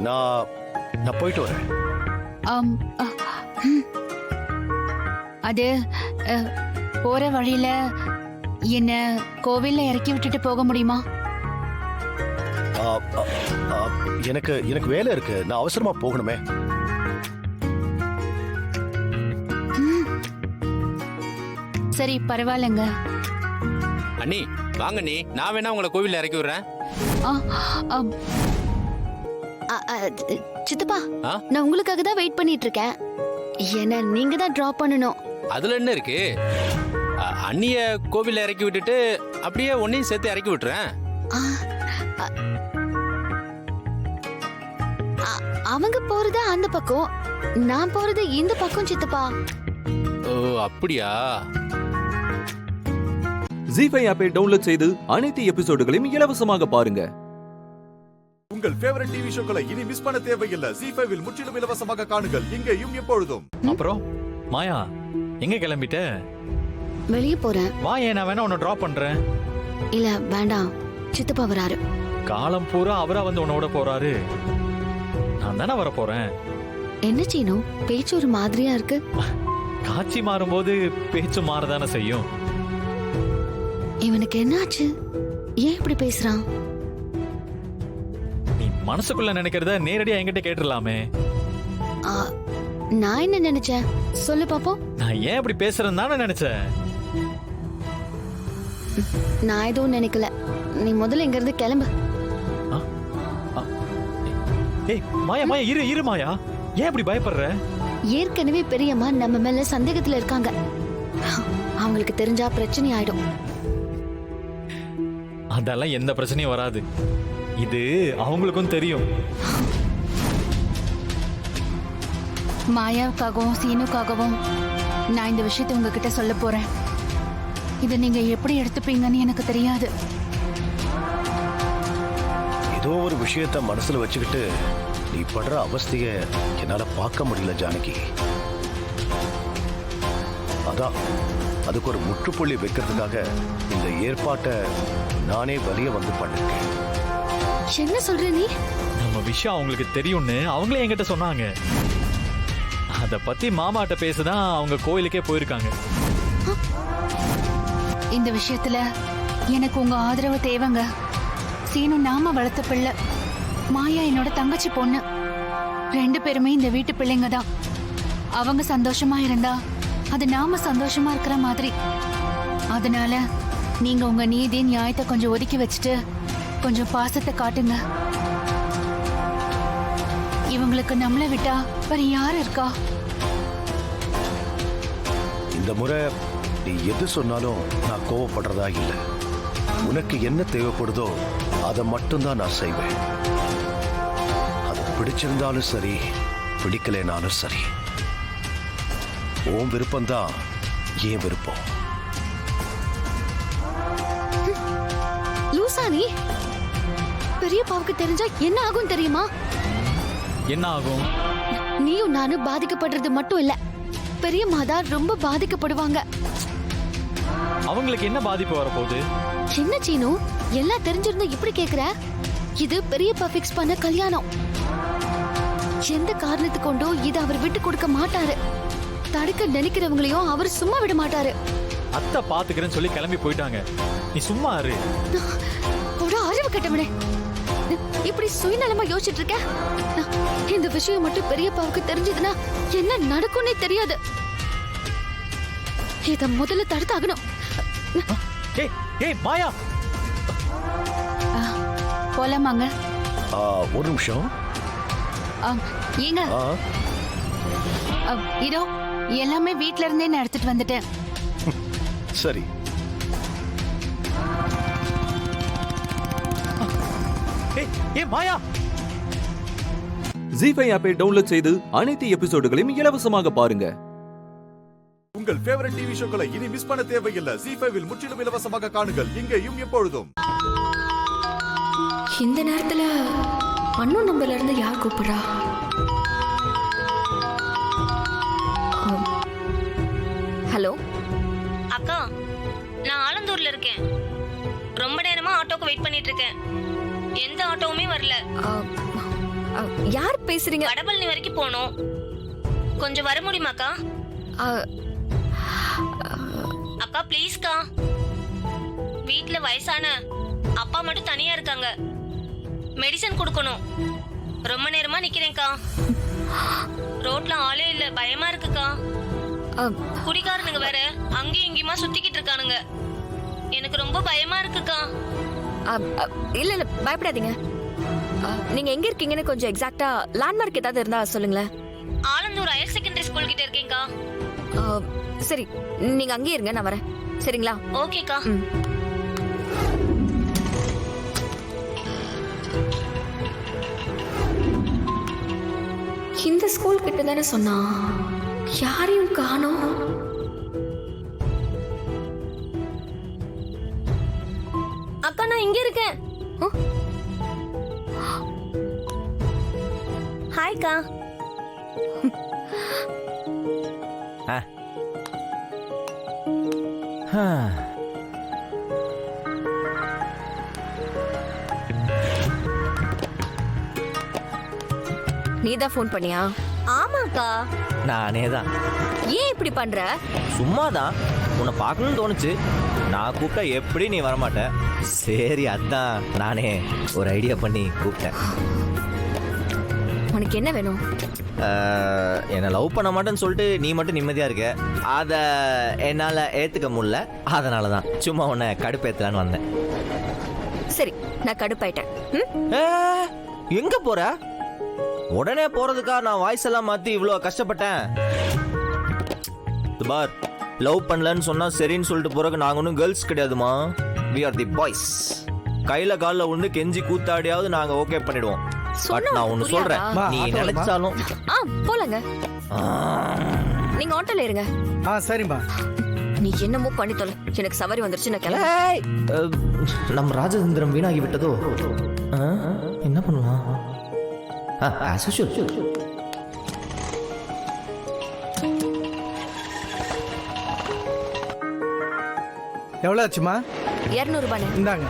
நான் போயிட்டு வரேன். அது போற வழியில என்ன கோவில்ல இறக்கி விட்டுட்டு போக முடியுமா? எனக்கு வேலை இருக்கு, நான் அவசரமா போகணுமே. சரி பரவாயில்லைங்க. அண்ணி வாங்க நீ, நான் வேணா உங்களை கோவில்ல இறக்கி விடுறேன். சித்தப்பா, நான் உங்களுக்காக தான் வெயிட் பண்ணிட்டு இருக்கேன். என்ன நீங்க தான் டிராப் பண்ணணும். அதுல என்ன இருக்கு, அண்ணிய கோவில்ல இறக்கி விட்டுட்டு அப்படியே உன்னையும் சேர்த்து இறக்கி விட்டுறேன். அவங்க போறது அந்த பக்கம், நான் போறது இந்த பக்கம் சித்தப்பா. ஓ அப்படியா? ஜீ5 ஆப்பை டவுன்லோட் செய்து அனைத்து எபிசோடுகளையும் இலவசமாக பாருங்க. உங்கள் ஃபேவரட் டிவி ஷோக்களை இனி மிஸ் பண்ண தேவையில்லை. ஜீ5 முற்றிலும் இலவசமாக காணுங்கள், இங்கேயும் எப்பொழுதும். அப்புறம் மாயா எங்க கிளம்பிட்ட? வெளியே போறேன். வா, ஏன் நான் வேணா உன்னை டிராப் பண்றேன். இல்ல வேண்டாம், சித்தப்பா வராரு. காலம் பூரா அவரா வந்து உன்னோட போறாரு, நான் தானே வர போறேன். என்ன சீனு, பேச்சு ஒரு மாதிரியா இருக்கு. காட்சி மாறும்போது பேச்சு மாறதானே செய்யும். இவனுக்கு என்னாச்சு, ஏன் இப்படி பேசுறான்? நீ மனசுக்குள்ள நினைக்கிறத நேரடியா என்கிட்ட கேட்டுடலாமே. நான் என்ன நினைச்சேன் சொல்லு பாப்போம். நான் ஏன் இப்படி பேசுறேன்னு தானே நினைச்சேன். நான் எதுவும் நினைக்கல, நீ முதல்ல இங்க இருந்து கிளம்பு. ஏய் மாயா, மாயா இரு இரு மாயா, ஏன் இப்படி பயப்படுற? ஏற்கனவே பெரியம்மா நம்ம மேல சந்தேகத்துல இருக்காங்க. அவங்களுக்கு தெரிஞ்சா பிரச்சனை ஆயிடும். அதெல்லாம் எந்த பிரச்சனையும் வராது, இது அவங்களுக்கும் தெரியும். மாயாவுக்காகவும் சீனுக்காகவும் நான் இந்த விஷயத்தை உங்ககிட்ட சொல்ல போறேன். இதை நீங்க எப்படி எடுத்துப்பீங்கன்னு எனக்கு தெரியாது. ஏதோ ஒரு விஷயத்த மனசுல வச்சுக்கிட்டு நீ படுற அவஸ்தைய என்னால பார்க்க முடியல ஜானகி. அதான் அதுக்கு ஒரு முற்றுப்புள்ளி வைக்கிறதுக்காக இந்த ஏற்பாட்டை நானே வெளியே வந்து பண்ணிருக்கேன். என்ன சொல்ற நீ? நம்ம விஷயம் அவங்களுக்கு தெரியும்னு அவங்களே என்கிட்ட சொன்னாங்க. அத பத்தி மாமாட்ட பேசதான் அவங்க கோயிலுக்கே போயிருக்காங்க. இந்த விஷயத்துல எனக்கு உங்க ஆதரவு தேவைங்க. சீனு நாம வளர்த்த பிள்ளை, மாயா என்னோட தங்கச்சி பொண்ணு. 2 பேருமே இந்த வீட்டு பிள்ளைங்க தான். அவங்க சந்தோஷமா இருந்தா அது நாம சந்தோஷமா இருக்கிற மாதிரி. அதனால நீங்க உங்க நீதி நியாயத்தை கொஞ்சம் ஒதுக்கி வச்சுட்டு கொஞ்சம் பாசத்தை காட்டுங்க. இவங்களுக்கு நம்மளை விட்டா வேற யார் இருக்கா? இந்த முறை நீ எது சொன்னாலும் நான் கோவப்படுறதா இல்லை. உனக்கு என்ன தேவைப்படுதோ அதை மட்டும்தான் நான் செய்வேன். அது பிடிச்சிருந்தாலும் சரி, பிடிக்கலைனாலும் சரி, உன் விருப்பம்தான் என் விருப்பம். லூசா நீ? பெரியப்பாவுக்கு தெரிஞ்சா என்ன ஆகும் தெரியுமா? என்ன ஆகும்? நீயும் நானும் பாதிக்கப்படுறது மட்டும் இல்ல, பெரியம்மா தான் ரொம்ப பாதிக்கப்படுவாங்க. அவங்களுக்கு என்ன பாதிப்பு வரப்போகுது? சின்ன சீனு, எல்லாம் தெரிஞ்சிருந்தா இப்படி கேக்குற? இது பெரியப்பா ஃபிக்ஸ் பண்ண கல்யாணம். எந்த காரணத்து கொண்டோ இது அவர் விட்டு கொடுக்க மாட்டாரு. தடுக்க நினைக்கிறவங்களையும் அவர் சும்மா விட மாட்டாரு. அத்தை பாத்துக்கிறேன்னு சொல்லி கிளம்பி போயிட்டாங்க, நீ சும்மா இரு. ஒரு அறிவு கட்டவனே, இப்படி சுயநலமா யோசிச்சுட்டு இருக்க. இந்த விஷயம் மட்டும் பெரியப்பாவுக்கு தெரிஞ்சதுன்னா என்ன நடக்கும்னே தெரியாது. இத முதல்ல தடுத்தாகணும். ஏய் மாயா, போலாமாங்க? ஒரு நிமிஷம். ஏங்க இதோ எல்லாமே வீட்ல இருந்தே நான் எடுத்துட்டு வந்துட்டேன். சரி. மாயா ஜி5 ஆப்பை டவுன்லோட் செய்து அனைத்து எபிசோடுகளையும் இலவசமாக பாருங்க. உங்கள் ஃபேவரட் டிவி ஷோக்களை இனி மிஸ் பண்ண தேவையில்லை. ஜி5வில் முற்றிலும் இலவசமாக காணுங்கள் இங்கேயும் எப்பொழுதும். இந்த நேரத்துல அண்ணன் நம்பர்ல இருந்து யார் கூப்பிடுறா? ஹலோ அக்கா, நான் ஆலந்தூர்ல இருக்கேன். ரொம்ப நேரமா ஆட்டோக்கு வெயிட் பண்ணிட்டு இருக்கேன். எந்த ஆட்டோவுமே வரல. யார் பேசுறீங்க? வடபழனி வரைக்கும் போகணும். கொஞ்சம் வர முடியுமாக்கா? அக்கா ப்ளீஸ்க்கா. வீட்ல வயசான அப்பா மட்டும் தனியா இருக்காங்க. மெடிசன் கொடுக்கணும். ரொம்ப நேரமா நிக்கிறேன்க்கா. ரோட்ல ஆளே இல்ல, பயமா இருக்குக்கா. குடிகாரனுங்க வேற அங்கேயும் இங்கேயுமா சுத்திக்கிட்டு இருக்கானுங்க. எனக்கு ரொம்ப பயமா இருக்குக்கா. இல்ல இல்ல பயப்படாதீங்க. நீங்க எங்க இருக்கீங்கன்னு கொஞ்சம் எக்ஸாக்ட்டா லேண்ட்மார்க் ஏதாவது இருந்தா சொல்லுங்களேன். ஆலந்தூர் ஹையர் செகண்டரி ஸ்கூல் கிட்ட இருக்கேன்க்கா. சரி, நீங்க அங்கேயே இருங்க, நான் வரேன். சரிங்களா? ஓகேக்கா. இந்த ஸ்கூல் கிட்ட தானே சொன்னா, யாரையும் காணோம். அக்கா நான் இங்க இருக்கேன். ஹாய்க்கா. நீதான் ஃபோன் பண்ணியா? ஆமாக்கா. நானே தான். ஏன் இப்படி பண்ற? சும்மாதான், உன்னை பார்க்கணும்னு தோணுச்சு. நான் கூப்பிட்டா எப்படி நீ வரமாட்ட. சரி, அதான் நானே ஒரு ஐடியா பண்ணி கூப்பிட்டேன். உனக்கு என்ன வேணும்? என்னை லவ் பண்ண மாட்டேன்னு சொல்லிட்டு நீ மட்டும் நிம்மதியா இருக்க. அதை என்னால் ஏற்றுக்க முடியல. அதனால தான் சும்மா உன்னை கடுப்பேற்றலான்னு வந்தேன். சரி, நான் கடுப்பாயிட்டேன். எங்க போற? உடனே போறதுக்கா நான் வாய்ஸ் எல்லாம் மாத்தி இவ்வளோ கஷ்டப்பட்டேன். பார், லவ் பண்ணலன்னு சொன்னா சரின்னு சொல்லிட்டு போறதுக்கு நாங்க ஒன்றும் girls கிடையாதுமா. we are the boys. கையில காலில் விழுந்து கெஞ்சி கூத்தாடியாவது நாங்க ஓகே பண்ணிடுவோம். பட் நான் ஒன்னு சொல்றேன், நீ நினைச்சாலும் போலங்க. நீங்க ஆட்டோல இருங்க. சரிம்பா. நீ என்னமோ பண்ணி தொலை, எனக்கு சவாரி வந்துருச்சு, நான் கிளம்புறேன். நம்ம ராஜதந்திரம் வீணாகி விட்டதோ? என்ன பண்ணுவான்? எவ்வளவு ஆச்சுமா? 200 ரூபாய். இந்தாங்க.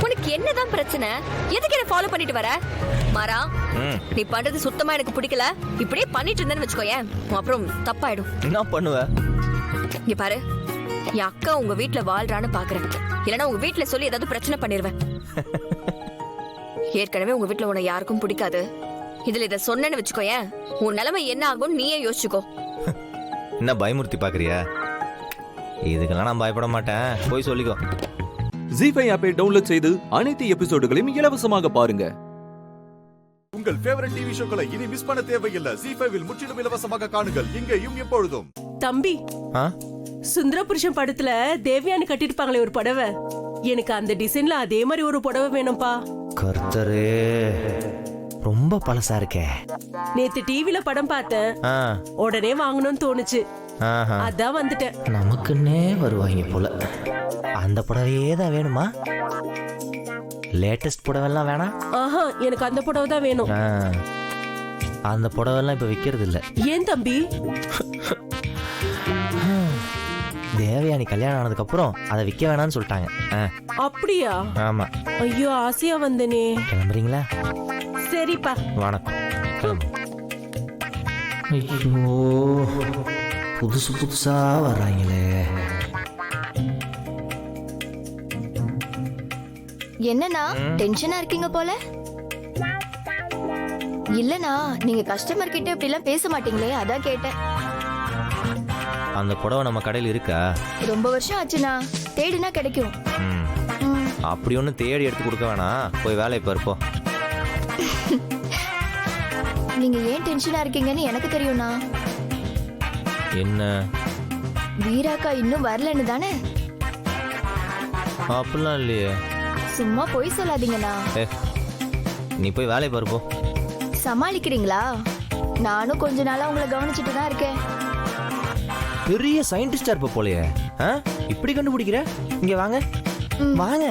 உனக்கு என்னதான் பிரச்சனை? எதுக்கு என்ன ஃபாலோ பண்ணிட்டு வர? மாறா, நீ பண்றது சுத்தமா எனக்கு பிடிக்கல. இப்படியே பண்ணிட்டு இருந்தேன்னு வச்சுக்கோயேன், அப்புறம் தப்பாயிடும். என்ன பண்ணுவ? இங்க பாரு, என் அக்கா உங்க வீட்டுல வாழ்றான்னு பாக்குறேன். இல்லைன்னா உங்க வீட்டுல சொல்லி ஏதாவது பிரச்சனை பண்ணிருவேன். ஏற்கனவே உங்க வீட்டுல உன்னை யாருக்கும் பிடிக்காது. இதுல இத சொன்னேன்னு வச்சுக்கோயேன், உன் நிலைமை என்ன ஆகும் நீயே யோசிச்சுக்கோ. என்ன பயமுறுத்தி பாக்குறியா? இதுக்கெல்லாம் நான் பயப்பட மாட்டேன், போய் சொல்லிக்கோ. ஜி5 ஆப்பை டவுன்லோட் செய்து அனைத்து எபிசோடுகளையும் இலவசமாக பாருங்க. உங்கள் ஃபேவரட் டிவி ஷோக்களை இனி மிஸ் பண்ண தேவையில்லை. ஜி5வில் முற்றிலும் இலவசமாக காணுங்கள் இங்கேயும் எப்பொழுதும். தம்பி, சுந்தர புருஷன் படத்துல தேவயானி கட்டிருப்பாங்களே ஒரு புடவை, எனக்கு அந்த டிசைன்ல அதே மாதிரி ஒரு புடவை வேணும்பா. கர்த்தரே, ரொம்ப பழசா இருக்கே. நேத்து டிவில படம் பார்த்தேன், உடனே வாங்கணும்னு தோணுச்சு, அதான் வந்துட்டேன். நமக்குன்னே வருவாங்க போல. அந்த புடவையே தான் வேணுமா? லேட்டஸ்ட் புடவெல்லாம் வேணாம். ஆஹா, எனக்கு அந்த புடவை தான் வேணும். அந்த புடவெல்லாம் இப்ப விக்கிறது இல்ல. ஏன் தம்பி? தேவயானி கல்யாணம் ஆனதுக்கு அப்புறம் அதை விற்க வேணாம்னு சொல்லிட்டாங்க. அப்படியா? ஆமா. ஐயோ, ஆசையா வந்தனே. கிளம்புறீங்களா? சரிப்பா. வணக்கம். ஐயோ, புதுசு புதுசா வர்றாங்களே. என்னன்னா டென்ஷனா இருக்கீங்க போல? இல்லனா நீங்க கஸ்டமர் கிட்ட இப்படி எல்லாம் பேச மாட்டீங்களே, அதான் கேட்டேன். அந்த புடவை நம்ம கடையில் இருக்கா? ரொம்ப வருஷம் ஆச்சுண்ணா, தேடினா கிடைக்கும். அப்படி ஒன்றும் தேடி எடுத்து கொடுக்க வேணாம், போய் வேலையை பார்ப்போம். நீங்க ஏன் டென்ஷனா இருக்கீங்கன்னு எனக்கு தெரியும்ண்ணா. என்ன? வீராக்கா இன்னும் வரலன்னு தானே? அப்படிலாம் இல்லையே. சும்மா பொய் சொல்லாதீங்கண்ணா. நீ போய் வேலையை பார்ப்போம். சமாளிக்கிறீங்களா? நானும் கொஞ்ச நாளா உங்களை கவனிச்சுட்டு தான் இருக்கேன். பெரிய சயின்டிஸ்டா இருப்ப போலயே. இப்படி கண்டுபிடிக்கிற? இங்க வாங்க வாங்க.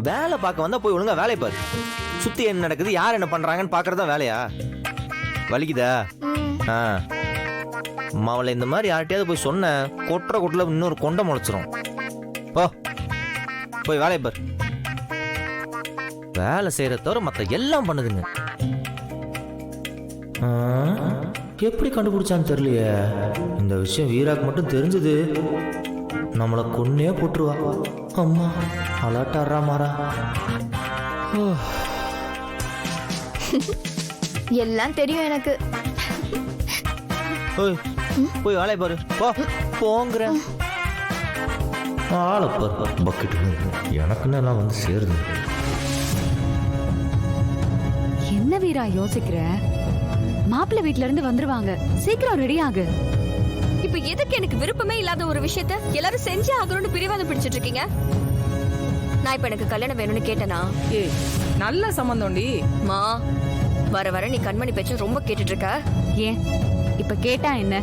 வேலை பார்க்க வந்தா போய் ஒழுங்கா வேலையை பாரு. சுத்தி என்ன நடக்குது, யார் என்ன பண்றாங்கன்னு பாக்குறதா வேலையா? வலிக்குதா? அவளை இந்த மாதிரி யார்கிட்டயாவது போய் சொன்ன கொட்டுற கொட்டுல இன்னொரு கொண்டை முளைச்சிரும். போய் வேலையை பாரு. வேலை செய்யற தவிர மத்த எல்லாம் பண்ணுதுங்க. எப்படி கண்டுபிடிச்சான்னு தெரியலையே. இந்த விஷயம் வீராக்கு மட்டும் தெரிஞ்சது நம்மளை கொன்னே போட்டுருவா. அம்மா அலாட்டாடுறா மாறா. எல்லாம் தெரியும் எனக்கு. போய் வேலையை பாரு. போங்கிற ஆளை பாரு. பக்கெட் எனக்குன்னு எல்லாம் வந்து சேருது. என்ன வீரா யோசிக்கிற? மாப்பிள்ளை வீட்ல இருந்து வந்துருவாங்க, சீக்கிரம் ரெடி ஆகு. இப்ப எதுக்கு எனக்கு விருப்பமே இல்லாத ஒரு விஷயத்த எல்லாரும் செஞ்சே ஆகணும்னு பிடிவாதம் பிடிச்சிட்டு இருக்கீங்க? நான் இப்ப எனக்கு கல்யாணம் வேணும்னு கேட்டனா? நல்ல சம்பந்தம்டி. மா வர வர நீ கண்மணி பேச்ச ரொம்ப கேட்டுட்டு இருக்க. ஏன் இப்ப கேட்டா என்ன?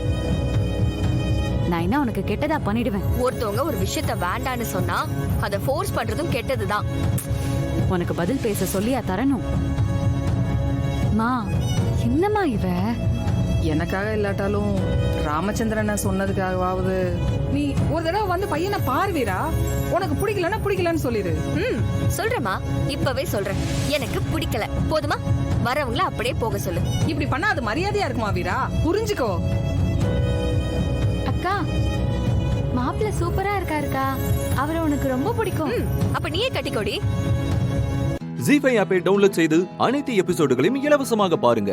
நான் என்ன உனக்கு கெட்டதா பண்ணிடுவேன்? ஒருத்தவங்க ஒரு விஷயத்த வேண்டான்னு சொன்னா அதை ஃபோர்ஸ் பண்றதும் கெட்டதுதான். உனக்கு பதில் பேச சொல்லியா தரணும்? மா என்னம்மா இவ? எனக்காக இல்லாட்டாலும் ராமச்சந்திரன் சொன்னதுக்காகவாவது நீ ஒரு தடவை வந்து பையனை பார்வீரா. உனக்கு பிடிக்கலன்னா பிடிக்கலன்னு சொல்லிடு. சொல்றேம்மா, இப்பவே சொல்றேன். எனக்கு பிடிக்கல, போதுமா? வரவங்கள அப்படியே போக சொல்லு. இப்படி பண்ணா அது மரியாதையா இருக்குமா வீரா? புரிஞ்சுக்கோ. அக்கா, மாப்பிள்ளை சூப்பரா இருக்காருக்கா. அவரை உனக்கு ரொம்ப பிடிக்கும். அப்ப நீயே கட்டிக்கோடி. ஜீ5 ஆப்பை டவுன்லோட் செய்து அனைத்து எபிசோடுகளையும் இலவசமாக பாருங்க.